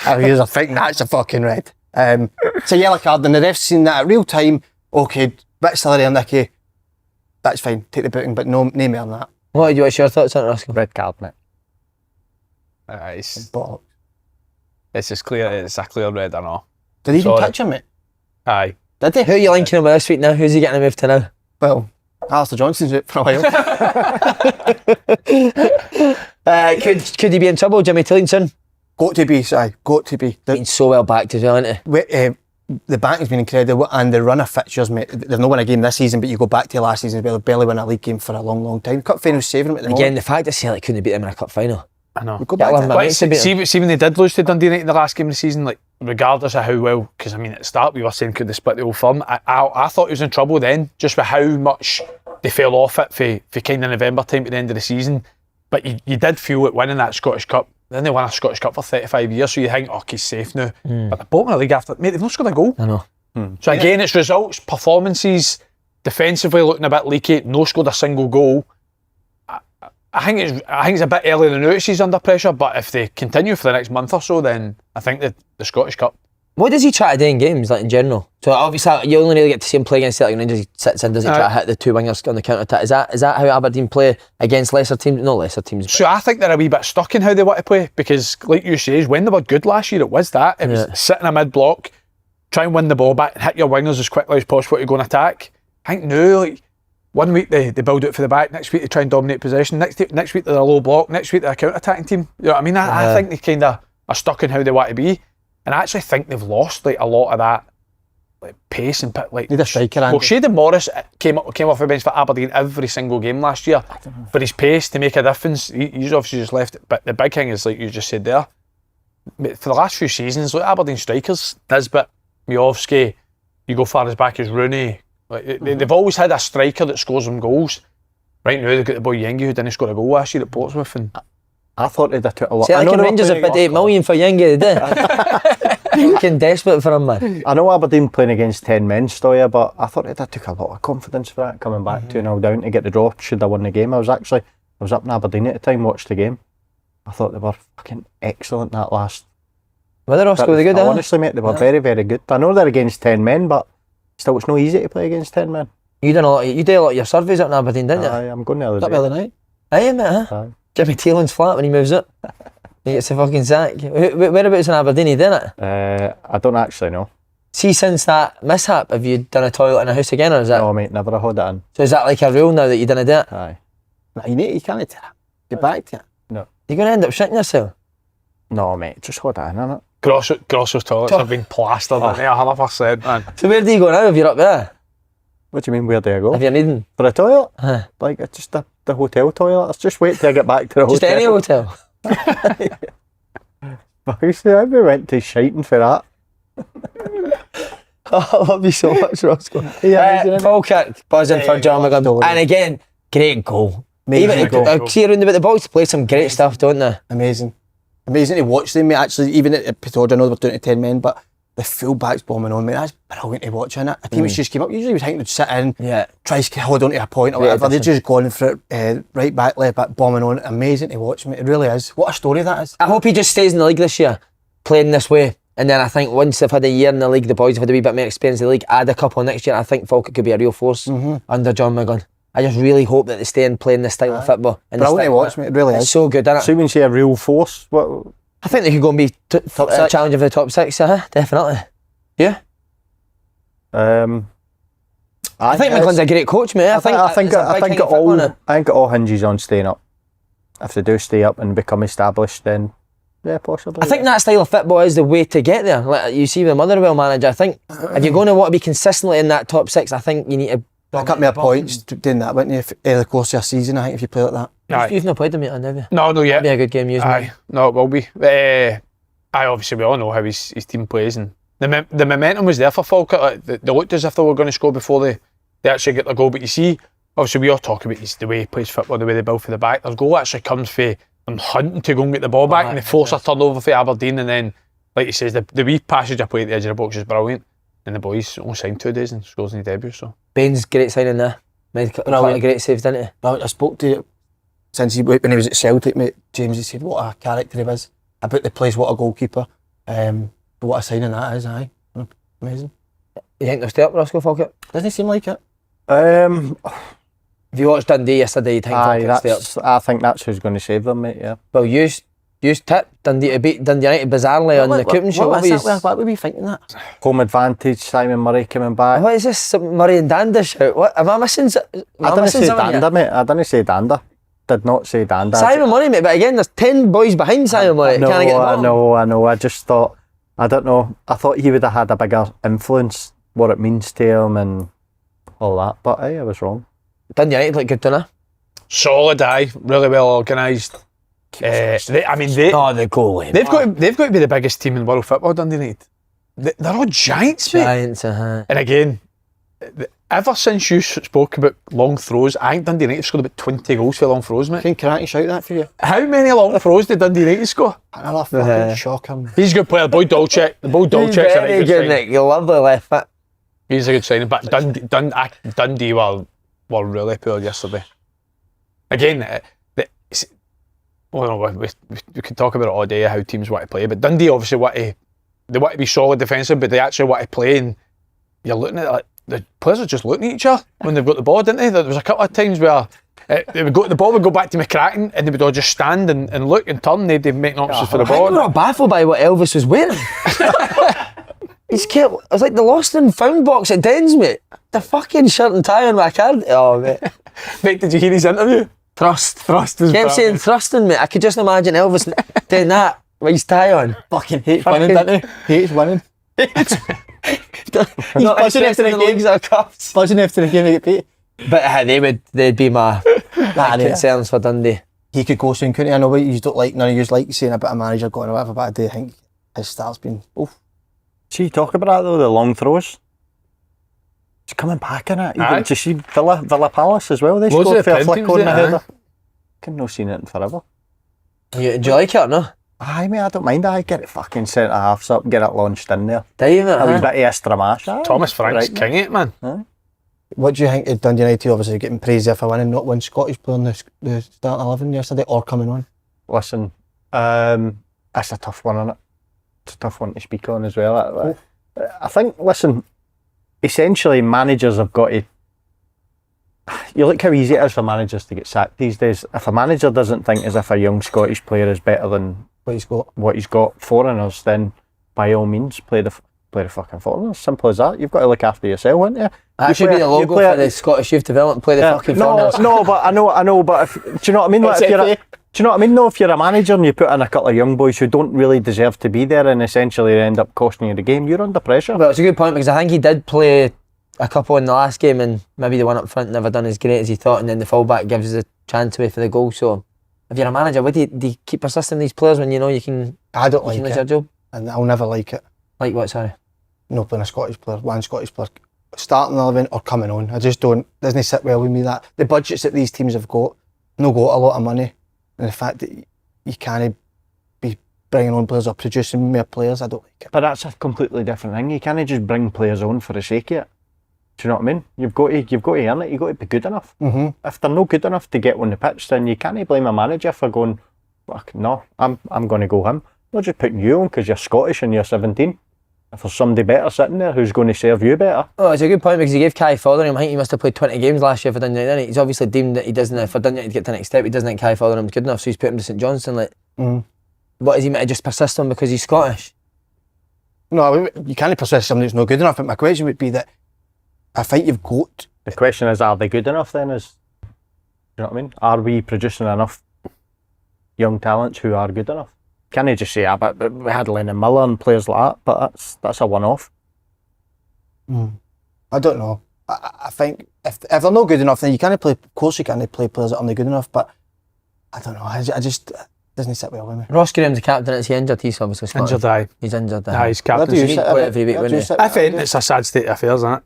I think that's a fucking red. It's a yellow card and the ref's seen that at real time. Okay, bit silly there, Nicky. That's fine. Take the booking, but no more than that.
What's your thoughts on it, Raskin?
Red card, mate.
It's
Bollocks.
as clear. It's a clear red or not.
Did he even
Sorry.
touch him, mate?
Aye.
Did he?
Who are you linking him with this week now? Who's he getting a move to now?
Well, Alistair Johnson's out for a while.
Could he be in trouble, Jimmy Tillington?
Got to be, Si. Got to be.
Been so well backed as well, isn't he?
The backing's been incredible and the run of fixtures, mate. They've not won a game this season, but you go back to last season, they've barely won a league game for a long, long time. Cup final's saving them at the
Again,
moment.
the fact that Celtic couldn't beat them in a cup final.
I know.
We go
Yeah,
back
well,
to
my
that.
mates have beat them.
See when they did lose to Dundee United in the last game of the season, like regardless of how well, because I mean at the start we were saying could they split the old firm. I thought he was in trouble then, just with how much they fell off it for kind of November time to the end of the season. But you did feel it winning that Scottish Cup. Then they won a Scottish Cup for 35 years, so you think, oh, he's safe now. But the bottom of the league after, mate, they've not scored a goal.
I know.
So again, it's results, performances, defensively looking a bit leaky, no scored a single goal. I think it's a bit early to notice he's under pressure, but if they continue for the next month or so, then I think the Scottish Cup.
What does he try to do in games, like in general? So obviously you only really get to see him play against Celtic and Rangers. He sits in, does he try to hit the 2 wingers on the counter attack? Is that how Aberdeen play against lesser teams? No lesser teams.
So I think they're a wee bit stuck in how they want to play, because like you say, when they were good last year, it was that. It was sit in a mid block, try and win the ball back, hit your wingers as quickly as possible to go and attack. I think now, like, 1 week they build it for the back, next week they try and dominate possession, next week they're a low block, next week they're a counter-attacking team. You know what I mean? I think they kind of are stuck in how they want to be. And I actually think they've lost like a lot of that like pace and like.
Need a striker, Andy.
Well, Shayden Morris came off the bench for Aberdeen every single game last year for his pace to make a difference. He's obviously just left it. But the big thing is, like you just said there, for the last few seasons, like Aberdeen strikers, Nisbet, Miovski, you go far as back as Rooney. Like they've always had a striker that scores them goals. Right now they've got the boy Yengi who didn't score a goal last year at Portsmouth. And
I thought they'd have took a lot.
Celtic and Rangers have bid $8 million for Yengi, they did. Fucking desperate for him, man.
I know Aberdeen playing against 10 men still, yeah, but I thought that took a lot of confidence for that, coming back 2-0 down to get the draw. Should have won the game. I was up in Aberdeen at the time, watched the game. I thought they were fucking excellent that last.
Well, they're also really good,
honestly, mate, they were very, very good. I know they're against 10 men, but still, it's no easy to play against 10 men.
You did a lot of your surveys up in Aberdeen, didn't you?
I'm going the other
That
day.
the other night.
Aye, mate, huh?
Aye.
Jimmy Taylor's flat when he moves up. He gets a fucking sack. Whereabouts in Aberdeen he did it?
I don't actually know.
See, since that mishap, have you done a toilet in a house again, or is that?
No, mate, never had it in.
So is that like a rule now that you didn't do it?
Aye.
No, you can't get back to it.
No.
You're going to end up shitting yourself.
No, mate, just hold it in, innit?
Grosso's toilets have been plastered in there, 100%, man.
So where do you go now if you're up there?
What do you mean, where do I go?
If you're needing?
For a toilet?
Huh.
Like, it's just the hotel toilet. Let's just wait till I get back to the
Just
hotel.
any hotel?
Obviously, I went to shiting for that.
Oh, I love you so much, Roscoe.
Yeah,
Falkirk, buzzing for John McGovern.
story.
And again, great goal.
Amazing
Even
goal.
I see around about the box, play some great stuff, don't they?
Amazing to watch them, mate. Actually, even at Pittodrie, I know they were doing it to 10 men, but the full backs bombing on, mate. That's brilliant to watch, isn't it? A team which just came up, usually we think they'd sit in, try to hold on to a point or whatever. They're just going for it, right back, left back, bombing on. Amazing to watch, mate. It really is. What a story that is.
I hope he just stays in the league this year, playing this way. And then I think once they've had a year in the league, the boys have had a wee bit more experience in the league, add a couple next year, I think Falkirk could be a real force under John McGovern. I just really hope that they stay in playing this style of football. And
Brilliant to watch, mate. It really
it's
is.
so good, isn't it?
So when you say a real force, what?
I think they could go and be challenging for the top six, definitely. Yeah. I think McGovern's a great coach, mate. I think
it all hinges on staying up. If they do stay up and become established, then yeah, possibly.
I think that style of football is the way to get there. Like you see with the Motherwell manager, I think if you're going to want to be consistently in that top six, I think you need to
Back up more points doing that, wouldn't you? If, the course of a season, I think, if you play like that.
You've not played them yet, have you?
No, yet.
That'd be a good game, using
Aye, no, it will be. Obviously we all know how his team plays, and the momentum was there for Falkirk. Like, they looked as if they were going to score before they actually get the goal. But you see, obviously we all talk about the way he plays football, the way they build for the back. Their goal actually comes for them hunting to go and get the ball back, and they force a turnover for Aberdeen, and then, like he says, the wee passage I play at the edge of the box is brilliant. And the boys only signed 2 days and scores in his debut. So
Bain's great signing there. Made a couple of great saves, didn't he?
Well, I spoke to you since when he was at Celtic, mate. James, he said what a character he was about the place, what a goalkeeper. But what a signing that is, aye. Amazing.
You think they'll stay up, Roscoe, Falkirk?
Doesn't seem like it.
If you watched Dundee yesterday, you think Falkirk stay up?
I think that's who's going to save them, mate. Yeah.
Well, use tip Dundee to beat Dundee United bizarrely on the Cooping Show.
What were we thinking that?
Home advantage, Simon Murray coming back.
What is this? Some Murray and Dander shout? What? Am I missing?
I didn't say Dander, mate. I didn't say Dander. Did not say Dander.
Simon Murray, mate. But again, there's 10 boys behind Simon Murray.
I know. I just thought, I don't know. I thought he would have had a bigger influence, what it means to him and all that. But hey, I was wrong.
Dundee United look good, don't they?
Solid, really well organised. The
goalie.
They've got to be the biggest team in world football, Dundee United. They're all giants, mate.
Giants,
And again, ever since you spoke about long throws, I think Dundee United scored about 20 goals for long throws, mate.
Can Cavanagh shout that for you?
How many long throws did Dundee United score?
Another fucking shocker.
He's a good player, the boy Dolchek. The boy Dolchek's a very good signing.
Lovely left foot.
He's a good signing, but Dundee were really poor yesterday. Again, we could talk about it all day, how teams want to play, but Dundee obviously want to be solid defensive, but they actually want to play, and you're looking at it like the players are just looking at each other when they've got the ball, didn't they? There was a couple of times where the ball would go back to McCracken and they would all just stand and look and turn, they'd make options for the ball.
I'm not baffled by what Elvis was wearing. It was like the lost and found box at Dens, mate. The fucking shirt and tie on my card. Oh, mate.
Mate, did you hear his interview? Thrust was
kept saying thrusting, mate. I could just imagine Elvis doing that. What his tie on?
Fucking hates winning, doesn't he? Hates winning. He's buzzing after the games
are cups.
Buzzing after the game to get paid.
But they'd be my concerns for Dundee.
He could go soon, couldn't he? I know what you don't like, none of you like saying about a manager going or whatever, but I do think his start's been, oof.
See, talk about that though, the long throws. He's coming back in it. Did you see Villa Palace as well? They scored for a flick on the header. I've not seen it in forever.
Do you like it or no?
Aye, mate, I don't mind. I get it fucking centre halves up, get it launched in there.
Do you, mate?
A wee bit of extra mash.
Thomas Frank's king it, man.
Aye.
What do you think of Dundee United obviously getting praised there for winning, not one Scottish player in the starting 11 yesterday or coming on?
Listen, that's a tough one, isn't it? It's a tough one to speak on as well. I think, listen, essentially managers have got to... You look how easy it is for managers to get sacked these days. If a manager doesn't think as if a young Scottish player is better than what he's got foreigners, then by all means play the fucking foreigners. Simple as that. You've got to look after yourself, haven't you?
That should be the logo for the Scottish Youth Development. Play the fucking foreigners.
No, but I know. But do you know what I mean? Like, do you know what I mean? Though, if you're a manager and you put in a couple of young boys who don't really deserve to be there and essentially end up costing you the game, you're under pressure.
Well, it's a good point because I think he did play a couple in the last game and maybe the one up front never done as great as he thought, and then the fullback gives the chance away for the goal. So, if you're a manager, do you keep persisting these players when you know you can?
I don't like it.
Your job?
And I'll never like it.
Like what? Sorry.
No playing a Scottish player, one Scottish player, starting 11 or coming on. I just don't. Doesn't sit well with me that the budgets that these teams have got, got a lot of money, and the fact that you can't be bringing on players or producing more players, I don't like it.
But that's a completely different thing. You can't just bring players on for the sake of it. Do you know what I mean? You've got to earn it. You've got to be good enough. Mm-hmm. If they're not good enough to get on the pitch, then you can't blame a manager for going, fuck no, I'm going to go him. Not just putting you on because you're Scottish and you're 17. If there's somebody better sitting there who's going to serve you better. Oh,
it's a good point because he gave Kai Fotheringham, I think he must have played 20 games last year for Dundee United. He's obviously deemed that he doesn't, for Dundee United to get to the next step, he doesn't think Kai Fotheringham's good enough, so he's put him to St Johnstone. What is he meant to just persist on because he's Scottish?
No, you can't persist somebody who's not good enough, but my question would be that I think you've got...
The question is, are they good enough then? You know what I mean? Are we producing enough young talents who are good enough? Can you just say, but we had Lennon Miller and players like that, but that's a one-off.
I don't know. I think if they're not good enough, then you can't play. Of course, you can't play players that aren't good enough, but I don't know. I just doesn't sit well with me.
Ross Graham's the captain. Is he injured? He's obviously Scottish.
Injured, aye.
He's injured.
Aye, he's captain.
He'd play every week, wouldn't he?
I think it's a sad state of affairs, isn't it?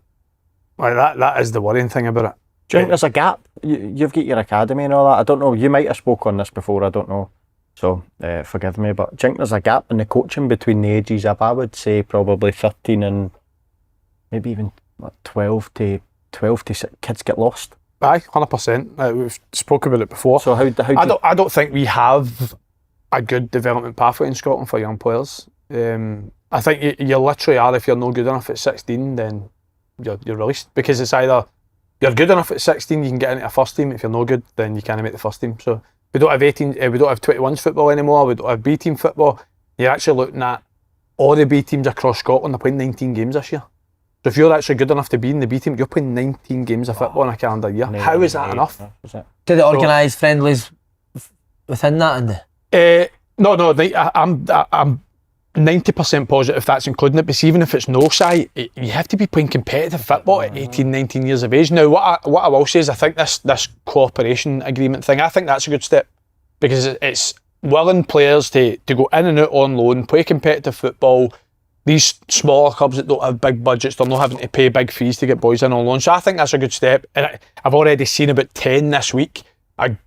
Like that is the worrying thing about it.
Do you think there's a gap? You've got your academy and all that. I don't know. You might have spoke on this before. I don't know. So forgive me, but do you think there's a gap in the coaching between the ages of, I would say, probably 13 and maybe even 12 to kids get lost?
Aye, 100%. We've spoken about it before.
So
I don't think we have a good development pathway in Scotland for young players. I think you literally are, if you're not good enough at 16, then you're released, because it's either you're good enough at 16, you can get into a first team. If you're no good, then you can't make the first team. So we don't have 18. We don't have 21s football anymore. We don't have B team football. You're actually looking at all the B teams across Scotland are playing 19 games this year. So if you're actually good enough to be in the B team, you're playing 19 games of football in a calendar year. How is that enough?
Do they organise friendlies within that?
No. I'm 90% positive that's including it, but even if it's no side, you have to be playing competitive football at 18, 19 years of age. Now, what I will say is I think this cooperation agreement thing, I think that's a good step, because it's willing players to go in and out on loan, play competitive football. These smaller clubs that don't have big budgets, they're not having to pay big fees to get boys in on loan. So I think that's a good step. And I've already seen about 10 this week,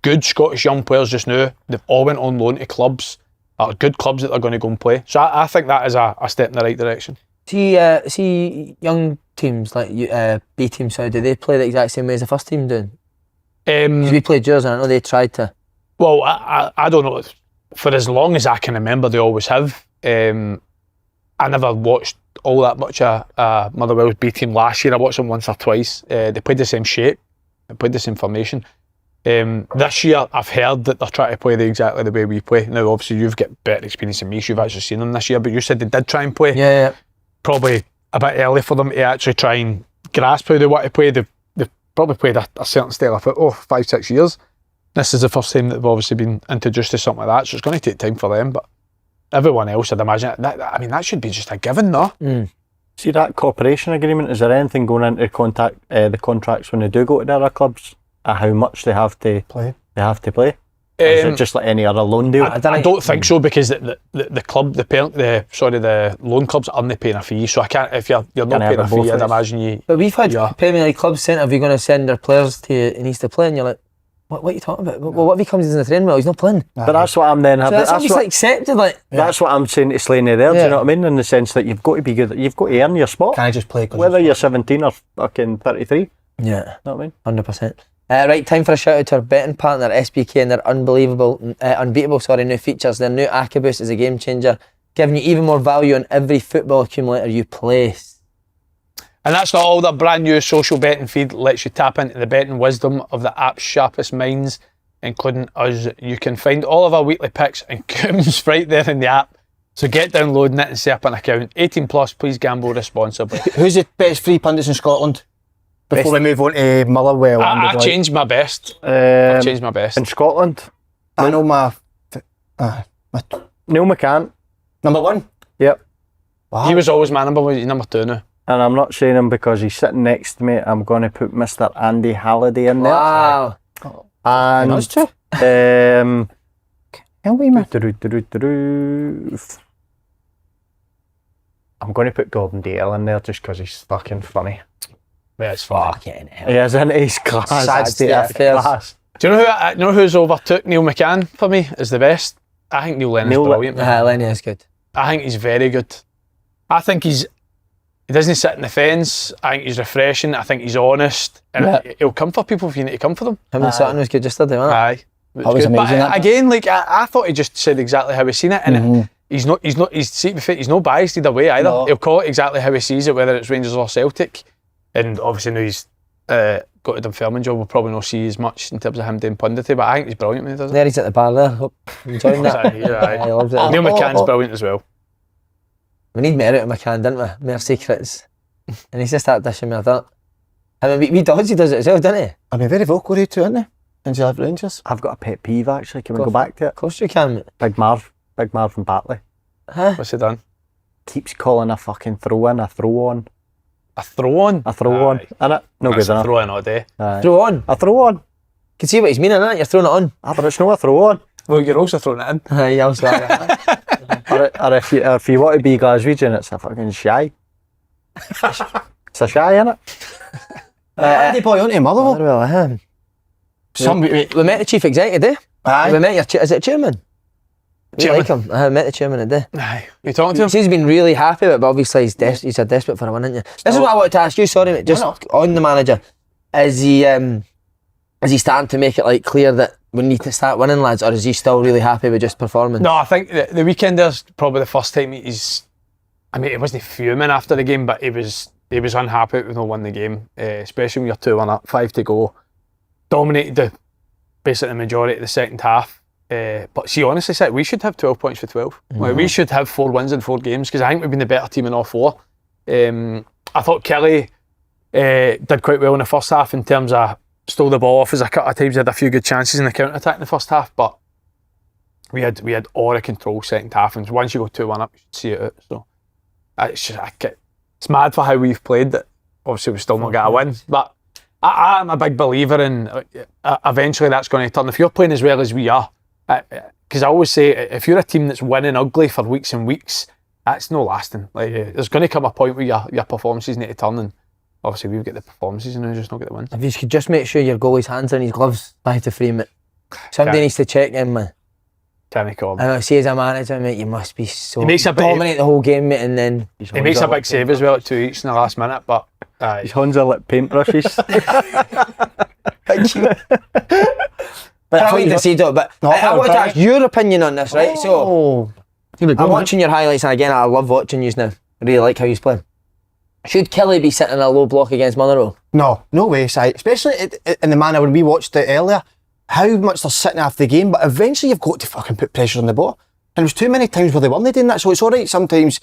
good Scottish young players just now. They've all went on loan to clubs, good clubs that they're going to go and play. So I think that is a step in the right direction.
See young teams like B teams, do they play the exact same way as the first team doing? We played yours and I know they tried to.
Well, I don't know. For as long as I can remember, they always have. I never watched all that much of Motherwell's B team last year. I watched them once or twice. They played the same shape, they played the same formation. This year, I've heard that they're trying to play exactly the way we play. Now, obviously, you've got better experience than me, so you've actually seen them this year, but you said they did try and play.
Yeah.
Probably a bit early for them to actually try and grasp how they want to play. They've probably played a certain style of football for 5-6 years. This is the first time that they've obviously been introduced to something like that, so it's going to take time for them, but everyone else, I'd imagine, that should be just a given, no?
See that cooperation agreement, is there anything going into the contracts when they do go to the other clubs, how much they have to play? Or is it just like any other loan deal?
I don't think so, because the club, the loan clubs aren't paying a fee, so I can't, if you're not paying a fee, I'd imagine you...
But we've had Premier League clubs saying, are we going to send their players to you and he's to play? And you're like, what are you talking about? Well, what if he comes in the training? Well, he's not playing.
But that's what I'm then...
So that's what accepted, like...
That's what I'm saying to Slaney there, do you know what I mean? In the sense that you've got to be good, you've got to earn your spot.
Can I just play?
Whether you're 17 or fucking 33.
Yeah.
You know what I mean?
100%. Right, time for a shout out to our betting partner SBK and their unbeatable new features. Their new Acaboost is a game changer, giving you even more value on every football accumulator you place.
And that's not all. Their brand new social betting feed lets you tap into the betting wisdom of the app's sharpest minds, including us. You can find all of our weekly picks and combs right there in the app. So get downloading it and set up an account. 18 plus, please gamble responsibly.
Who's the best free pundits in Scotland? Before we move on to Motherwell.
I changed my best. I've changed my best.
In Scotland?
I know my
Neil McCann.
number one.
Yep.
Wow.
He was always my number one. He's number two now.
And I'm not saying him because he's sitting next to me. I'm going to put Mr. Andy Halliday in there.
Wow.
And
Us too.
um,
Hell we man.
I'm going to put Gordon Dale in there just because he's fucking funny.
Yeah, it's fun.
Fucking hell.
He is in his class.
Sad state of affairs.
Class.
Do you know who's overtook Neil McCann for me as the best? I think Neil Lennon's brilliant.
Lenny is good.
I think he's very good. I think he doesn't sit in the fence. I think he's refreshing. I think he's honest. And he'll come for people if you need to come for them.
Him and Sutton was good yesterday, wasn't it?
Aye.
That was
good.
amazing.
But again, like I thought he just said exactly how he seen it, and he's not biased either way either.
No.
He'll call it exactly how he sees it, whether it's Rangers or Celtic. And obviously now he's got a Dunfermline job, we'll probably not see as much in terms of him doing punditry, but I think he's brilliant when he does it.
There he's at the bar there. Hope you enjoying that.
Aye.
Loves it.
Neil McCann's brilliant as well.
We need more out of McCann, didn't we? More secrets. And he's just started dishing me a dirt. I mean, we Dodgy does it as well, doesn't he?
I've been very vocal here too, haven't I? Since you left Rangers.
I've got a pet peeve actually. Can we go back to it?
Of course you can, mate.
Big Marv from Batley.
Huh?
What's he done?
Keeps calling a fucking throw-in a throw-on.
A throw-on?
A throw-on, innit? No good
That's a
enough.
throw-in all day.
Throw on.
A throw-on.
Can see what he's meaning, innit? You're throwing it on.
Ah, but it's not a throw-on.
Well, you're also throwing it in.
Aye, also that.
or if you want to be Glaswegian, it's a fucking shy. It's a shy, innit?
Andy boy onto Motherwell.
Well,
Somebody.
we met the chief executive,
Aye.
We met is it chairman? We
Chairman.
like him. I met the chairman today.
Aye. You talking to him?
He's been really happy with it, but obviously he's a desperate for a win, isn't you? This is what I wanted to ask you, sorry mate, just on the manager. Is he starting to make it like clear that we need to start winning, lads, or is he still really happy with just performing?
No, I think the weekend there's probably the first time he wasn't fuming after the game, but he was unhappy with not winning the game, especially when you're 2-1 up, 5 to go. Dominated basically the majority of the second half. But she honestly said we should have 12 points for 12. Like, we should have 4 wins in 4 games because I think we've been the better team in all 4. I thought Killie did quite well in the first half in terms of stole the ball off us a couple of times. Had a few good chances in the counter attack in the first half, but we had all the control second half. And once you go 2-1 up, you should see it out. So it's mad for how we've played that. Obviously, we've still not got a win, but I'm a big believer in eventually that's going to turn. If you're playing as well as we are, because I always say if you're a team that's winning ugly for weeks and weeks, that's no lasting. Like, there's going to come a point where your performances need to turn, and obviously we've got the performances and we just not get the wins.
If you could just make sure your goalie's hands are in his gloves, 5 to 3, mate. Somebody needs to check him, man.
Can't call.
I know, see as a manager, mate, you must be so...
He makes a big-
dominate the whole game, mate, and then...
He makes a big save as well at 2 each in the last minute, but
His hands are like paintbrushes.
But I need to see that. But I want to ask your opinion on this, right? So I'm watching your highlights, and again, I love watching you now. I really like how you play. Should Killie be sitting in a low block against Motherwell?
No way, Si. Especially in the manner when we watched it earlier, how much they're sitting after the game, but eventually you've got to fucking put pressure on the ball. And there's too many times where they weren't doing that, so it's alright sometimes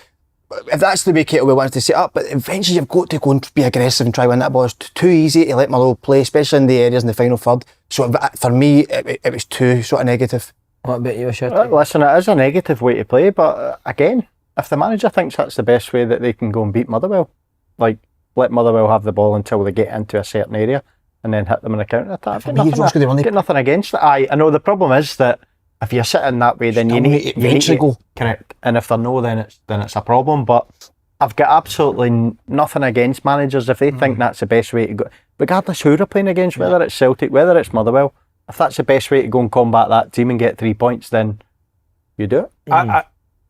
if that's the way Kettlewell wants to set up, but eventually you've got to go and be aggressive and try to win that ball. It's too easy to let Motherwell play, especially in the areas in the final third. So for me, it was too sort of negative.
What about you, Shirty?
Listen, it is a negative way to play, but again, if the manager thinks that's the best way that they can go and beat Motherwell, like let Motherwell have the ball until they get into a certain area and then hit them in a counter-attack. Get nothing against it. I know the problem is that if you're sitting that way, then you need to go. Correct. And if they're no, then it's a problem. But I've got absolutely nothing against managers if they think that's the best way to go, regardless who they're playing against, whether it's Celtic, whether it's Motherwell. If that's the best way to go and combat that team and get 3 points, then you do it.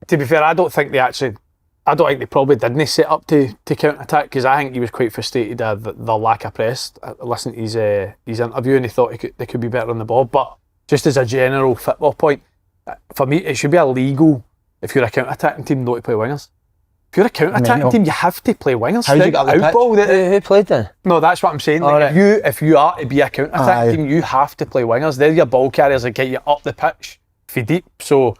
To be fair, I don't think they probably didn't set up to counter-attack, because I think he was quite frustrated at the lack of press. I listened to his interview and he thought they could be better on the ball. But just as a general football point, for me, it should be illegal if you're a counter-attacking team not to play wingers. If you're a counter-attacking team, you have to play wingers.
How do you get the pitch? Who played then?
No, that's what I'm saying. Like, if you are to be a counter-attacking team, you have to play wingers. They're your ball carriers that get you up the pitch, feed deep. So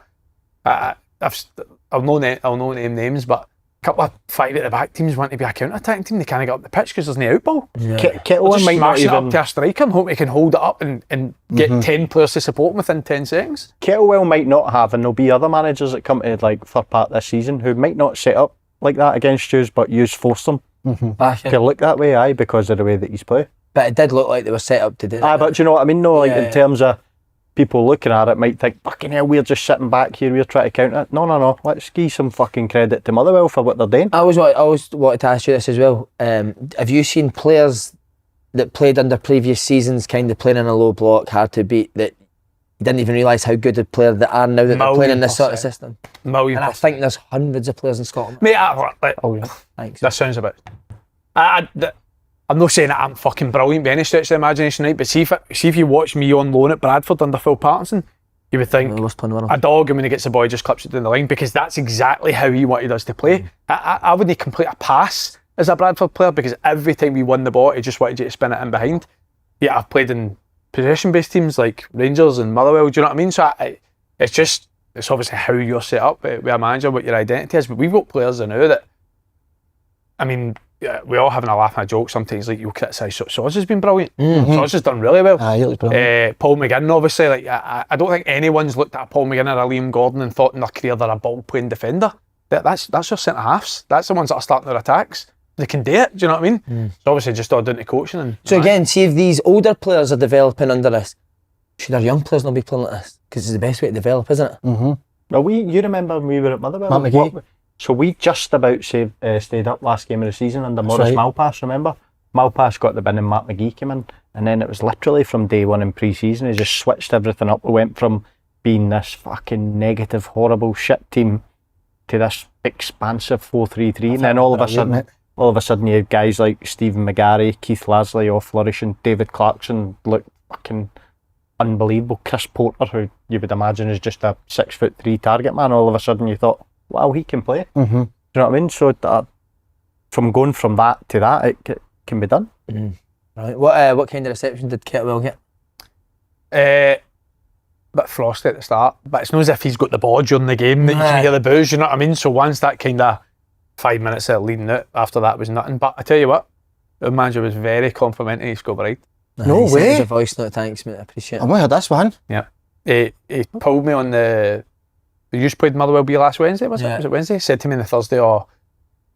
I'll no name names, but a couple of 5 at the back teams want to be a counter-attacking team. They can't get up the pitch because there's no outball.
Kittle
just
might not
smash it
even
up to a striker and hope he can hold it up and get 10 players to support him within 10 seconds.
Kettlewell might not have, and there'll be other managers that come to like third part this season who might not set up like that against yous, but yous force them to look that way, because of the way that he's play.
But it did look like they were set up to do that.
But do you know what I mean? No, like in terms of people looking at it, might think, fucking hell, we're just sitting back here, we're trying to counter it. No. Let's give some fucking credit to Motherwell for what they're doing.
I always wanted to ask you this as well. Have you seen players that played under previous seasons kind of playing in a low block, hard to beat, that you didn't even realise how good a player they are now that they're playing in this sort of system? And I think there's hundreds of players in Scotland.
Mate,
Thanks.
That sounds about... I'm not saying that I'm fucking brilliant by any stretch of the imagination, right? But see if you watch me on loan at Bradford under Phil Patterson, you would think a dog, and when he gets the ball, he just clips it down the line, because that's exactly how he wanted us to play. I wouldn't complete a pass as a Bradford player, because every time we won the ball, he just wanted you to spin it in behind. Yeah, I've played in possession-based teams like Rangers and Motherwell, do you know what I mean? So it's obviously how you're set up with a manager, what your identity is, but we've got players now that, I mean, we all having a laugh and a joke sometimes, like you'll criticise Soz has been brilliant. Soz has done really well.
He looks brilliant.
Paul McGinn, obviously, like I don't think anyone's looked at a Paul McGinn or a Liam Gordon and thought in their career they're a ball playing defender. That's your centre halves. That's the ones that are starting their attacks. They can do it, do you know what I mean? It's obviously just all down to coaching.
So again, see if these older players are developing under this, should our young players not be playing like this? Because it's the best way to develop, isn't it?
Well, you remember when we were at Motherwell?
Matt McGee.
So we just about stayed up last game of the season under Maurice Malpass, remember? Malpass got the bin and Matt McGee came in, and then it was literally from day one in pre-season, he just switched everything up. We went from being this fucking negative, horrible shit team to this expansive 4-3-3, and then all of a sudden you had guys like Stephen McGarry, Keith Lasley all flourishing, David Clarkson looked fucking unbelievable, Chris Porter, who you would imagine is just a 6'3" target man, all of a sudden you thought, wow, he can play. Do you know what I mean? So from going from that to that, it can be done.
Right. What kind of reception did Kettlewell get?
Bit frosty at the start, but it's not as if he's got the ball during the game that you can hear the boos, you know what I mean? So once that kind of 5 minutes of leading out, after that was nothing. But I tell you what, the manager was very complimentary of Scobberide.
No way.
It was a voice note, thanks mate, I appreciate it.
I might have this one.
Yeah. He pulled me on the... You just played Motherwell B last Wednesday, was it? Was it Wednesday? Said to me on the Thursday, I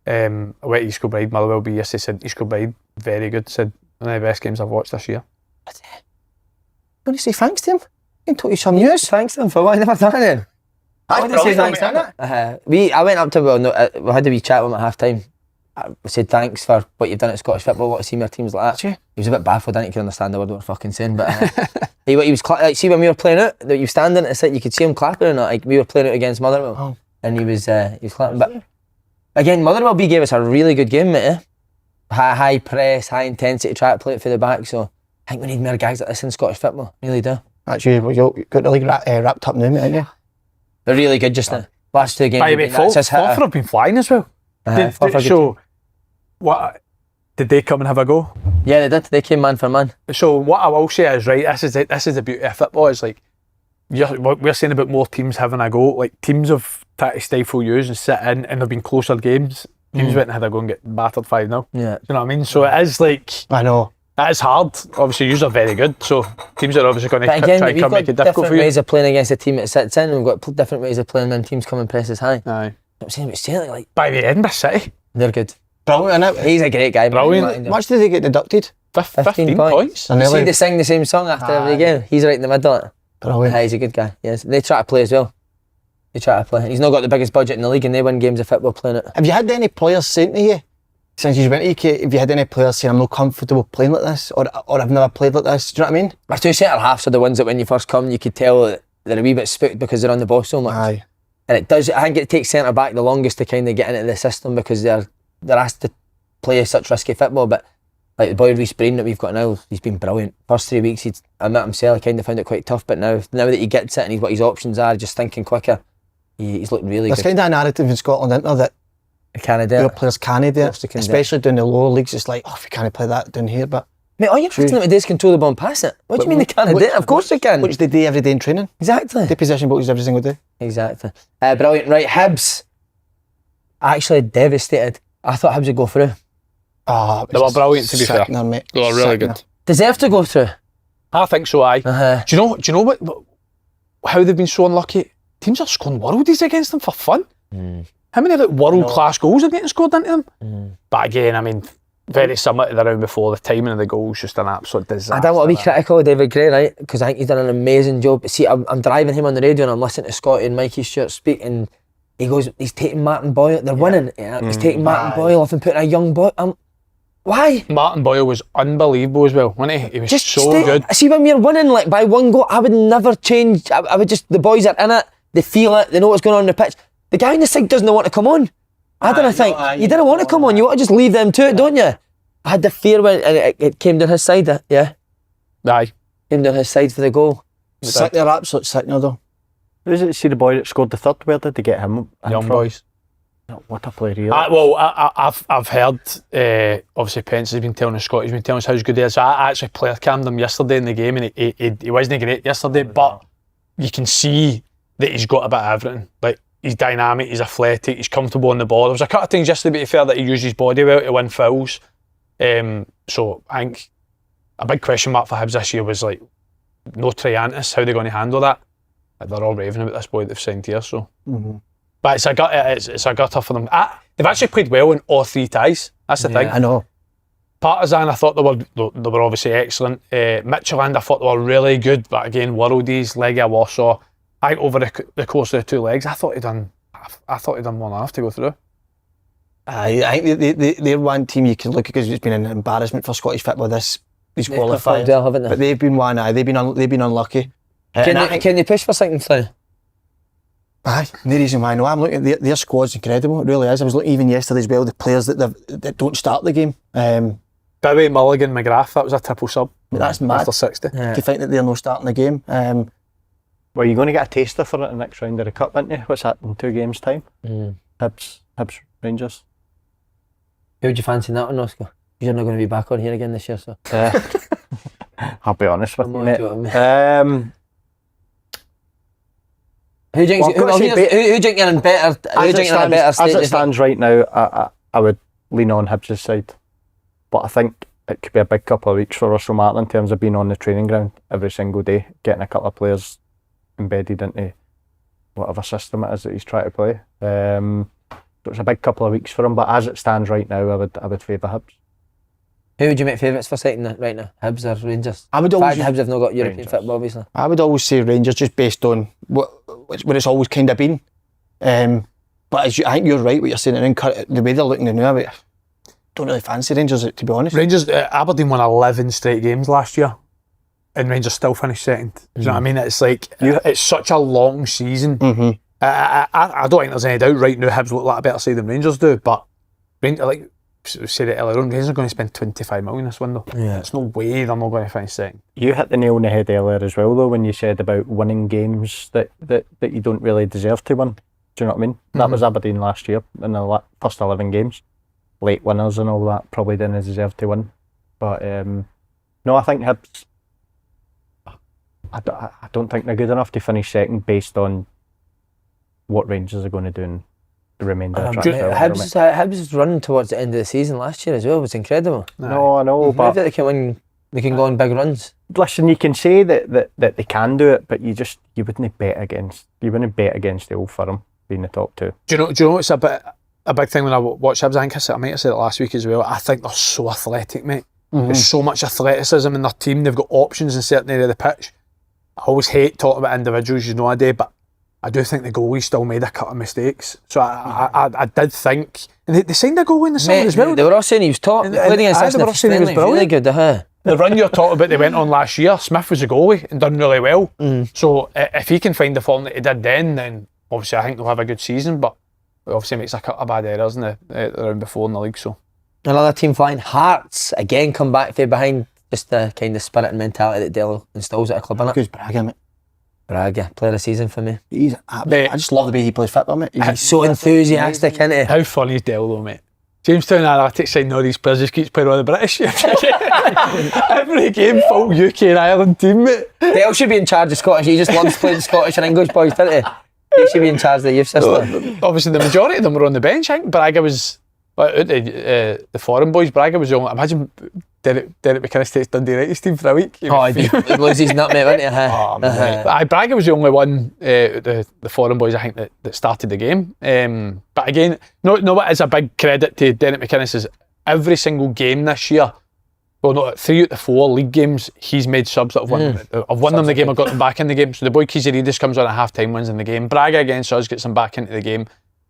went to East Kilbride, Motherwell B yesterday, said East Kilbride, very good, said one of the best games I've watched this year.
I'm going to say thanks to him. I told you some news. Thanks to him for what I never done it. I didn't say thanks to him. I went up to him, we had a wee chat with him at half time. I said thanks for what you've done at Scottish football, what senior teams like that. He was a bit baffled, I didn't understand the word what we're fucking saying, but he was like, see when we were playing out, that you were standing at the side, you could see him clapping and like we were playing out against Motherwell, and he was clapping. But again, Motherwell B gave us a really good game, mate. High press, high intensity, try to play it for the back. So I think we need more guys like this in Scottish football, really do.
Actually, you got the league wrapped up now, mate, haven't you?
They're really good just now. Last two games.
By the way, Falkirk have been flying as well. So, what did they come and have a go?
Yeah, they did. They came man for man.
So what I will say is, right, this is the beauty of football. Is like we're saying about more teams having a go. Like teams have tried to stifle you and sit in, and there've been closer games. Teams went and had a go and get battered 5-0.
Yeah,
you know what I mean. So it is like
I know.
It's hard. Obviously, you are very good, so teams are obviously going to
But again,
try and
we've
come
got
make it difficult
different
for you.
ways of playing against a team that sits in, and we've got different ways of playing when teams come and press us high.
Aye.
I'm saying about Celtic, like,
By the Edinburgh City,
they're good.
Brilliant, innit?
He's a great guy.
Brilliant.
How much did they get deducted?
15 points.
I
You see
nearly-
they sing the same song after every game. He's right in the middle of it.
Brilliant.
He's a good guy. Yes, they try to play as well. They try to play. He's not got the biggest budget in the league, and they win games of football playing it.
Have you had any players saying to you, since you went to UK, have you had any players saying, I'm not comfortable playing like this, or I've never played like this? Do you know what I mean?
Our two centre halves are the ones that when you first come, you could tell that they're a wee bit spooked because they're on the ball so much.
Aye.
And it does. I think it takes centre back the longest to kind of get into the system because they're asked to play such risky football. But like the boy Reece Breen that we've got now, he's been brilliant. First 3 weeks, I met himself. I kind of found it quite tough. But now that he gets it and he's what his options are, just thinking quicker, he's looking really
There's
good.
kind of a narrative in Scotland, isn't there, that
Canada.
your players can't do it,
Course they can do it.
especially down the lower leagues. It's like, oh, if you can't play that down here, but
Mate, all you're asking them to do is control the ball and pass it. What do you mean they can't do it? Of course they can.
which they do every day in training.
Exactly.
They possession balls every single day.
Exactly. Brilliant. Right, Hibs. Actually devastated. I thought Hibs would go through.
Oh,
They were brilliant, to be fair.
Mate.
They were really
Sickener.
good.
Deserve to go through.
I think so, aye.
Uh-huh.
Do you know what how they've been so unlucky? Teams are scoring worldies against them for fun. How many like world-class goals are getting scored into them? But again, I mean, very similar to the round before, the timing of the goals just an absolute disaster.
I don't want to be critical of David Gray, right? Because I think he's done an amazing job. See, I'm driving him on the radio and I'm listening to Scotty and Mikey Stewart speak, and he goes, he's taking Martin Boyle. They're winning. Yeah. He's taking Martin Boyle off and putting a young boy. Why?
Martin Boyle was unbelievable as well, wasn't he? He was so good.
See, when we're winning like by one goal, I would never change. I would just, the boys are in it, they feel it, they know what's going on the pitch. The guy on the side doesn't want to come on. I don't think. You didn't want to come on, you want to just leave them to it, don't you? I had the fear when it came down his side, yeah.
Aye.
Came down his side for the goal.
They're absolute sickener though.
Who's it? See the boy that scored the third? Where did they get him?
Young
from?
boys.
Oh, what a player he is.
Well, I've heard, obviously Pence has been telling us, Scott, he's been telling us how good he is. I actually player cammed him yesterday in the game and he wasn't great yesterday, but you can see that he's got a bit of everything. Like, he's dynamic, he's athletic, he's comfortable on the ball. There was a couple of things yesterday, to be fair, that he used his body well to win fouls. So I think a big question mark for Hibs this year was like, no Triantis, how are they going to handle that? Like, they're all raving about this boy they've signed here, so. But it's a gutter for them. They've actually played well in all three ties. That's the thing.
I know.
Partizan, I thought they were obviously excellent. Midtjylland, I thought they were really good, but again, Worldies, Legia Warsaw. I think over the course of the two legs, I thought he'd done more than enough to go through.
I think they're one team you can look at because it's been an embarrassment for Scottish football these qualifiers.
Well, haven't they?
But they've been one. They've been unlucky.
Can they push for something through?
Aye, no reason why. No, I'm looking at their squad's incredible. It really is. I was looking even yesterday as well. The players that don't start the game.
Bowie, Mulligan, McGrath, that was a triple sub.
That's mad.
After 60.
Yeah.
To think that they're not starting the game.
Well, you're going to get a taster for it in the next round of the cup, aren't you? What's that in 2 games' time? Hibs, Rangers.
Who would you fancy in that one, Oscar? You're not going to be back on here again this year, so.
I'll be honest with
I'm
you,
not
mate.
joking. Who do you think you're in better? Who do you think you're in a better state?
As it stands right now, I would lean on Hibs' side, but I think it could be a big couple of weeks for Russell Martin in terms of being on the training ground every single day, getting a couple of players embedded into whatever system it is that he's trying to play. So it's a big couple of weeks for him, but as it stands right now, I would favour Hibs.
Who would you make favourites for second right now? Hibs or Rangers?
I would always.
Hibs have not got European
Rangers.
football, obviously.
I would always say Rangers just based on what it's always kind of been. But I think you're right what you're saying. And the way they're looking now, I don't really fancy Rangers, to be honest.
Rangers, Aberdeen won 11 straight games last year, and Rangers still finished second. Do you know what I mean? It's like it's such a long season. I don't think there's any doubt right now Hibs look like a better side than Rangers do, but like we said it earlier on, Rangers are going to spend 25 million this window. Yeah. There's no way they're not going to finish second.
You hit the nail on the head earlier as well, though, when you said about winning games that you don't really deserve to win. Do you know what I mean? That was Aberdeen last year in the first 11 games. Late winners and all that probably didn't deserve to win. But no, I think Hibs, I don't think they're good enough to finish second based on what Rangers are going to do in the remainder of the
Hibs' run towards the end of the season last year as well was incredible.
No, I know,
Maybe
but
they can win They can go on big runs.
Listen, you can say that they can do it, but you wouldn't bet against the Old Firm being the top two.
Do you know it's a big thing when I watch Hibs? I might have said it last week as well. I think they're so athletic, mate. There's so much athleticism in their team. They've got options in certain area of the pitch. I always hate talking about individuals, I do, but I do think the goalie still made a couple of mistakes. So I did think, and they signed a goalie in the summer as well.
They were all saying he was top.
They were all saying he was
really good.
The run you're talking about, they went on last year. Smith was a goalie and done really well. So if he can find the form that he did then obviously I think they'll have a good season. But it obviously makes a couple of bad errors in the round before in the league. So
another team flying. Hearts again come back from behind. Just the kind of spirit and mentality that Delo instills at a club, innit?
Who's Braga, mate?
Braga, player of the season for me.
I just love the way he plays football, mate.
He's so enthusiastic, isn't he?
how funny is Dell though, mate? Jamestown Analytics saying all these players just keeps playing on the British. Every game, full UK and Ireland team, mate.
Dale should be in charge of Scottish. He just loves playing Scottish and English boys, doesn't he? He should be in charge of the youth system.
Obviously, the majority of them were on the bench. I think Braga was the foreign boys. Braga was the only. Imagine Derek McInnes takes Dundee United's team for a week.
Oh, he'd lose his nut, mate, wouldn't he?
But Braga was the only one, the foreign boys, I think, that started the game. But again, no, what is a big credit to Derek McInnes is every single game this year, well, no, 3 out of 4 league games, he's made subs that have won them the game or got them back in the game. So the boy Kiziridis comes on at half time, wins in the game. Braga against us gets them back into the game.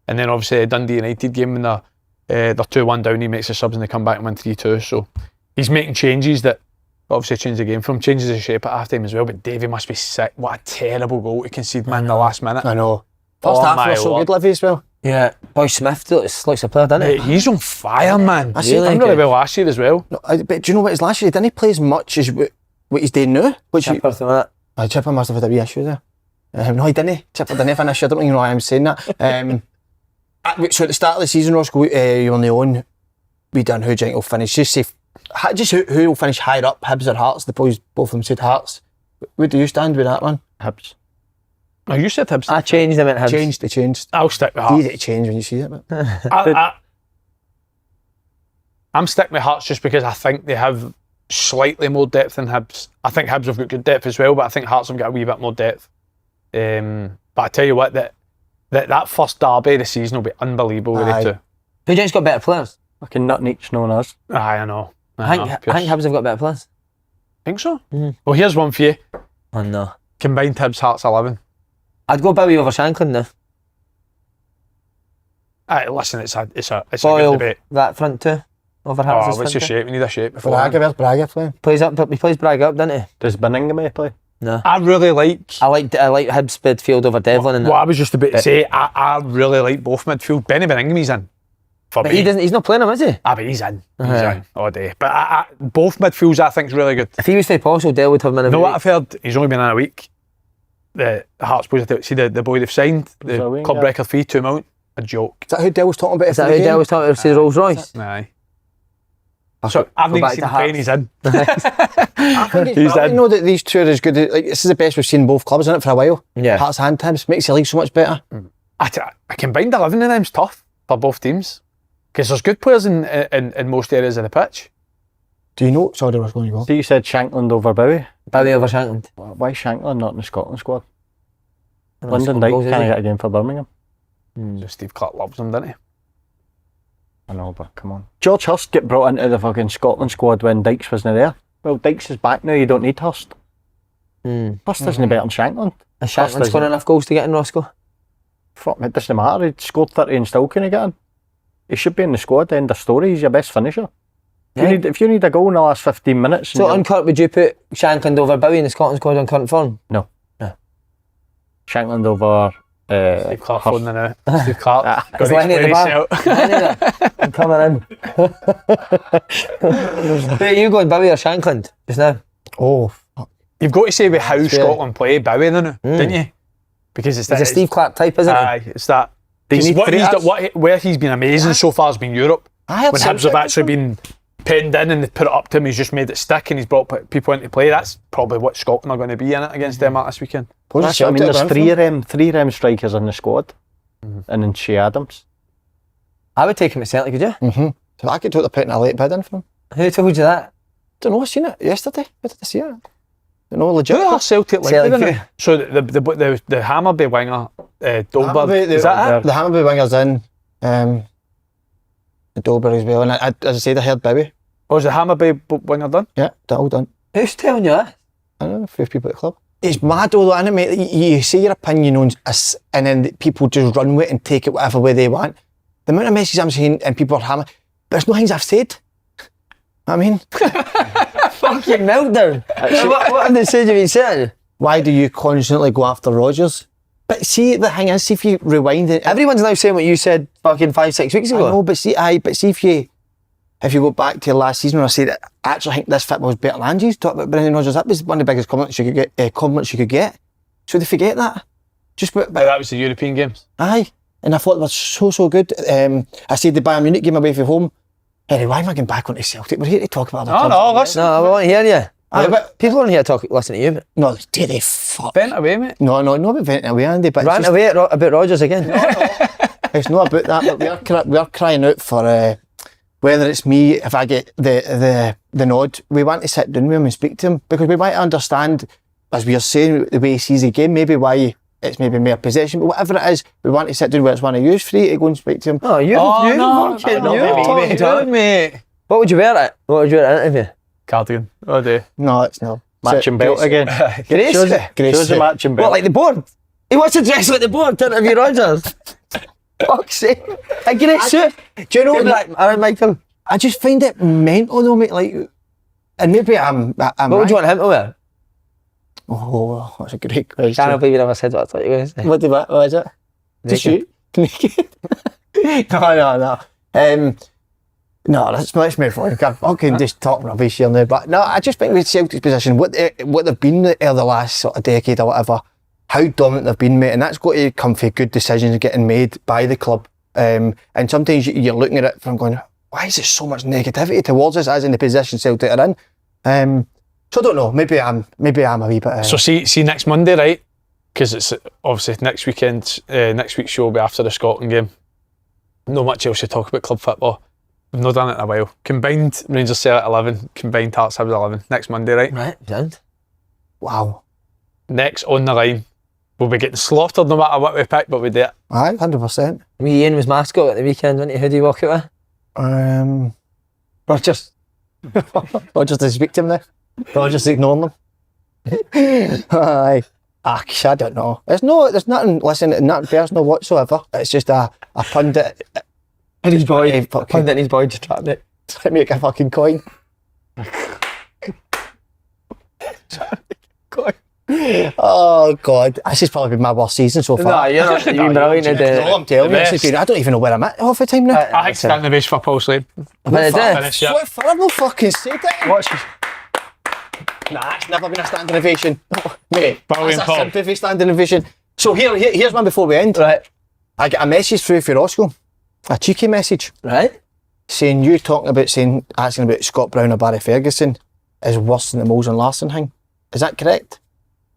And then obviously the Dundee United game when they're 2-1 down, he makes the subs and they come back and win 3-2. So he's making changes that obviously change the game for him, changes the shape at half time as well. But Davy must be sick. What a terrible goal to concede, man, in the last minute.
I know. First half was so good, Livy, as well.
Yeah, Boy Smith looks a player, doesn't he?
He's on fire, man.
I
He
see,
done really well last year as well.
No, but do you know what his last year? He didn't play as much as what he's doing now.
Chipper through that.
Chipper must have had a wee issue there. No, he didn't. Chipper didn't finish. I don't even know why I'm saying that. So at the start of the season, Roscoe, you were on the own. We done who do you think will finish? Just who will finish higher up, Hibs or Hearts? The boys, both of them said Hearts. Where do you stand with that one?
Hibs.
Oh, you said Hibs.
I changed them at Hibs.
They changed.
I'll stick with
It's
Hearts.
easy to change when you see it. But
I'm sticking with Hearts just because I think they have slightly more depth than Hibs. I think Hibs have got good depth as well, but I think Hearts have got a wee bit more depth. But I tell you what, that first derby of the season will be unbelievable with the two.
Who do you think's got better players?
Fucking nut each known us.
Aye, I know.
I think Hibs have got better players.
Think so? Well, here's one for you.
Oh no.
Combined Hibs Hearts 11.
I'd go Bowie over Shanklin now.
Aye, listen, it's a good
Boyle,
debate.
that front two over Hearts'
What's your
front two.
shape? We need a shape before.
Where's Braga playing?
He plays Braga up, doesn't he?
Does Birmingham play?
No.
I really like.
I like Hibs midfield over Devlin and
What I was just about to say, I really like both midfield. Benny Birmingham's in. For
But
me.
he's not playing him, is he?
But he's in. He's in all day. But both midfields I think is really good.
If he was for Apostle, Dale would have him in
You
every
know what
week.
I've heard? He's only been in a week. The Hearts boys, see the boy they've signed, the
Zoe,
club
yeah.
record fee, £2 million. A joke.
Is that who Dale was talking about?
Is that who Dale was talking about? See the Rolls Royce?
Aye. So I've
go
not
back
seen
to
him playing,
Hearts.
he's in.
I think
He's
I
in.
know that these two are as good. Like, this is the best we've seen both clubs in it for a while.
Yeah.
Hearts and Hibs makes the league so much better.
I combined 11 of them's tough for both teams. Because there's good players in most areas of the pitch.
Do you know? Sorry, I was going to go.
So you said Shankland over Bowie.
Bowie over Shanklin.
Why Shankland not in the Scotland squad?
Well,
Lyndon
some
Dyke
goals, is
can't
he?
get a game for Birmingham.
So Steve Clark loves him, doesn't he?
I know, but come on. George Hurst get brought into the fucking Scotland squad when Dykes wasn't there. Well, Dykes is back now, you don't need Hurst. Hurst isn't better than Shankland.
Has Shanklin scored enough goals to get in, Roscoe?
Fuck, it doesn't matter. He scored 30 and still couldn't get in. He should be in the squad, end of story. He's your best finisher. If you need a goal in the last 15 minutes...
So Unkurt, would you put Shankland over Bowie in the Scotland squad on current form?
No. Shankland over...
Steve Clark phoning in now. Steve Clark. Got
Is
to
Lenny at
explain
the
himself.
bar? I'm coming in. Who are you going, Bowie or Shankland just now?
Oh, fuck.
You've got to say with how
Yeah.
Scotland play Bowie now, didn't you? Because it's
He's a Steve Clark type, isn't he?
Aye, it's that.
They
'cause
need
what he's
creators.
done, where he's been amazing so far has been Europe.
I heard
When Hibs have actually been penned in and they put it up to him, he's just made it stick and he's brought people into play. That's probably what Scotland are going to be in it against Denmark this weekend.
That's what I mean, there's three of them strikers in the squad. And then Shea Adams.
I would take him at Celtic, would you?
So I could take the putting a late bid in for him.
Who told you that?
Don't know, I seen it yesterday. Where did I see it? Don't know, legit.
Who are Celtic like?
Celtic.
So the Hammerby winger, Dolberg, is that it?
The Hammerby winger's in. The Dolberg as well. And as I said, I heard Bibby.
Oh, is the Hammerby winger done?
Yeah, they're all done.
Who's telling you that?
I don't know, a few people at the club. It's mad though, isn't it, mate? You say your opinion on us and then people just run with it and take it whatever way they want. The amount of messages I'm saying and people are hammering, but it's no things I've said. I mean,
Fucking meltdown. What have they said you've been saying?
why do you constantly go after Rodgers? But see, the thing is, see if you rewind it.
Everyone's now saying what you said fucking 5-6 weeks
I
ago.
know, but see if you go back to last season when I said I actually think this football was better than Andy's, talk about Brendan Rodgers, that was one of the biggest compliments you could get. So they forget that. Just but
That was the European games.
aye. And I thought they were so good. I said the Bayern Munich game away from home. Anyway, why am I going back onto Celtic? We're here to talk about other clubs.
Listen.
No, I want to hear you.
Aye, but
People aren't here to listen to you. But
no, do they fuck?
Bent away, mate.
No, not about venting away, Andy. But
rant
it's,
away about Rodgers again.
it's not about that. But we're crying out for whether it's me, if I get the nod, we want to sit down with him and speak to him because we might understand, as we are saying, the way he sees the game, maybe why it's maybe more possession, but whatever it is, we want to sit down where it's one of you free to go and speak to him.
Oh, you
Talking good, mate.
What would you wear at? What would you wear at an interview?
Cardigan. Oh, dear.
No, it's not.
Matching belt again.
Grace?
Shows the matching belt.
What, like the board? He wants to dress like the board to interview Rodgers. Fuck's sake. A grey suit.
Do you know
Like Aaron Michael.
I just find it mental though, mate. Like, and maybe I'm
What would you want him to wear?
Oh, that's a great question.
Can't believe you never said what I thought you were going to say.
What is it? To shoot? Naked? No. No, let's move on. I fucking just talk rubbish here now. But no, I just think with Celtic's position, what they've been over the last sort of decade or whatever, how dominant they've been, mate, and that's got to come from good decisions getting made by the club. And sometimes you're looking at it from going, why is there so much negativity towards us as in the position Celtic are in? So I don't know. Maybe I'm a wee bit.
So see next Monday, right? Because it's obviously next weekend. Next week's show will be after the Scotland game. Not much else to talk about club football. We've not done it in a while. Combined Rangers Celtic 11, combined Hearts Hibs 11. Next Monday, right?
Right, sound.
Wow.
Next on the line, we'll be getting slaughtered no matter what we pick, but we do it.
Aye, 100%.
Me Ian was mascot at the weekend, wasn't he? Who do you walk out with?
Rodgers. Rodgers to speak to him now. Rodgers ignoring them. Aye. I don't know. There's nothing, listen, nothing personal whatsoever. It's just a pundit.
And his boy, pundit and his boy just trapped it.
Let me make a fucking coin. Oh God, this has probably been my worst season so far.
No, you're not. You've been brilliant at
No, I'm telling you, this has been, I don't even know where I'm at half the time now.
I think stand the base for Paul Slade.
Finish,
yeah.
What if I not fucking said it?
Watch.
Nah, it's never been a standing ovation. Mate,
Brilliant,
that's
Paul.
a sympathy standing ovation. So here's one before we end.
Right.
I get a message through for Roscoe. A cheeky message.
Right.
Saying you asking about Scott Brown or Barry Ferguson is worse than the Moles and Larson thing. Is that correct?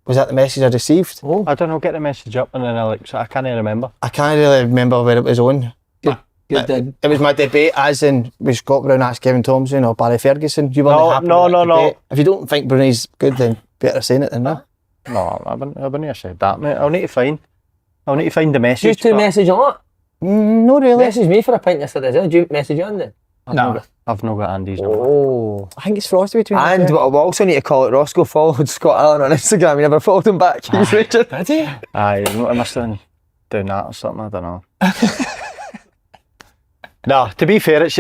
Was that the message I received?
Oh, I don't know, get the message up and then I can't remember.
I can't really remember where it was on.
Good then.
It was my debate as in was Scott Brown asked Kevin Thompson or Barry Ferguson. You weren't happy
No.
with that debate. If you don't think Brunei's good, then better saying it than that.
No, I wouldn't have said that, mate. I'll need to find the message.
You two
but
message a lot.
No, really.
Message me for a pint yesterday. Did you message you on then?
I've not got Andy's number.
Oh.
I think it's frosty between us,
And
yeah.
we also need to call it Roscoe followed Scott Allen on Instagram. He never followed him back. He's Richard.
Did he?
Aye, I must have been doing that or something, I don't know. No, to be fair, it's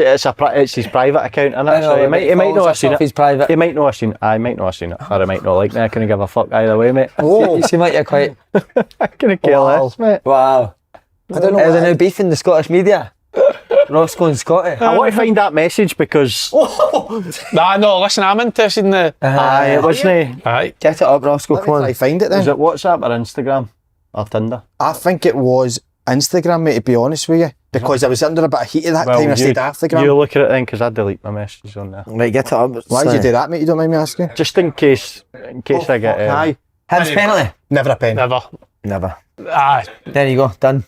his private account, innit? So he might not have seen it.
His private.
He might not have seen it. I might not have seen it. Or he might not like me. I couldn't give a fuck either way, mate.
Oh, you seem like you're quite.
I couldn't care less, mate.
Wow.
I don't know.
Is there now beef in the Scottish media? Roscoe and Scotty.
I want to find that message because
No, listen, I'm interested in the...
aye, it wasn't.
Aye.
Get it up, Roscoe.
Let me
Come
try
on.
to find it then.
Was it WhatsApp or Instagram or Tinder?
I think it was Instagram, mate, to be honest with you. Because I was under a bit of heat at that time. I stayed after the
You
gram.
look at it then, because I delete my messages on there.
Right, get it up.
Why did you do that, mate? You don't mind me asking?
Just in case I get.
Aye.
Hibs penalty?
Never a pen.
Never.
Never.
Aye.
There you go, done.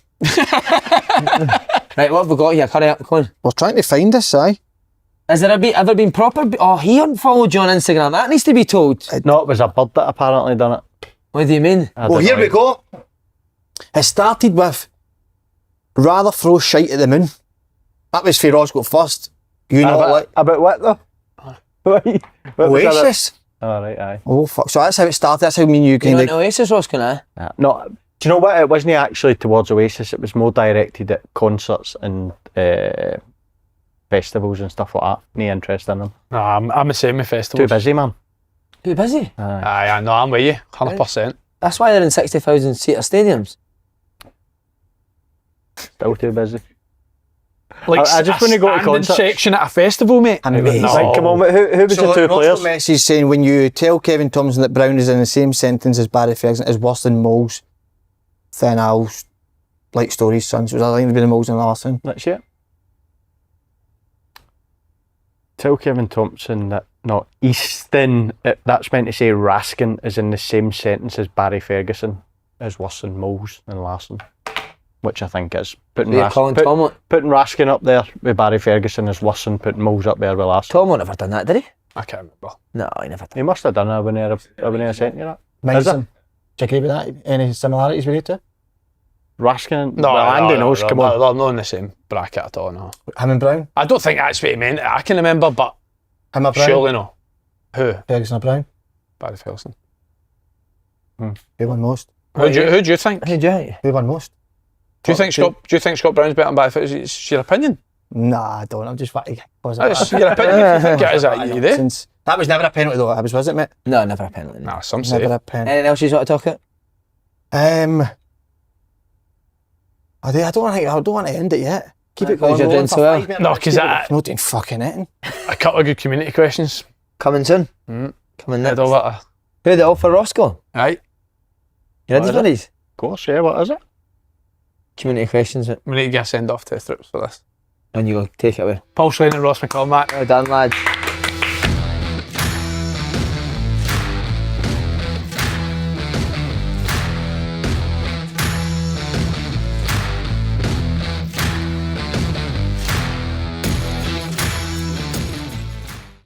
Right, what have we got here? Hurry up, come on.
We're trying to find this, aye.
Has there ever been proper... Oh, he unfollowed you on Instagram. That needs to be told.
No, it was a bird that apparently done it.
What do you mean?
Well, here we go. It started with rather throw shite at the moon. That was for Roscoe first. You know what?
About what though? What
Oasis.
Oh, right, aye.
Oh, fuck. So that's how it started. That's how me and you
You
kind
know
of...
what Oasis was, can I?
Yeah. No, do you know what? It wasn't actually towards Oasis. It was more directed at concerts and festivals and stuff like that. No interest in them.
No, I'm the same with festivals.
Too busy, man.
Too busy.
Aye, I know, I'm with you, 100%.
That's why they're in 60,000 seater stadiums.
Still too busy.
Like
I just want to go to concerts.
section at a festival, mate.
Amazing.
No.
Like, come on, who was the two players?
Message saying when you tell Kevin Thompson that Brown is in the same sentence as Barry Ferguson is worse than Moles, then I'll like stories, son. So I think there'd be the Moles in the last one.
That's it. Tell Kevin Thompson that Easton, that's meant to say Raskin is in the same sentence as Barry Ferguson is worse than Moles and Larson, which I think is putting Raskin up there with Barry Ferguson is worse than putting Moles up there with Larson.
Tomo never done that, did he?
I can't remember.
No, he never did.
He must have done it when I sent you that.
Mason. Do you agree with that? Any similarities with you two?
Raskin,
No,
Andy knows, come on.
They're not in the same bracket at all, no.
Him and Brown?
I don't think that's what he meant. I can remember, but
Him and Brown?
surely no. Who?
Ferguson or Brown?
Barry Ferguson.
Who won most?
Who do you think?
Who do you?
Who won most?
Do you think Scott Brown's better than Barry Ferguson? It's your opinion.
Nah, I don't. I'm just fucking
That's your opinion. If you think it is, you there?
Since that was never a penalty though. Was it, mate?
No, never a penalty. No.
Nah, some say.
Never a penalty.
Anything else you want to talk about?
I don't want to end it yet. Keep it going.
You're doing so well.
No, because
I'm not doing fucking anything.
a couple of good community questions.
Coming soon.
Mm.
Coming
Head
next.
over.
Who the all for Roscoe?
Right.
You ready
What
for
is
these?
Of course, yeah, what is it?
Community questions.
We need to get a send off to the troops for this.
And you go take it away.
Paul Slaney and Ross McCormack.
Well done, lads.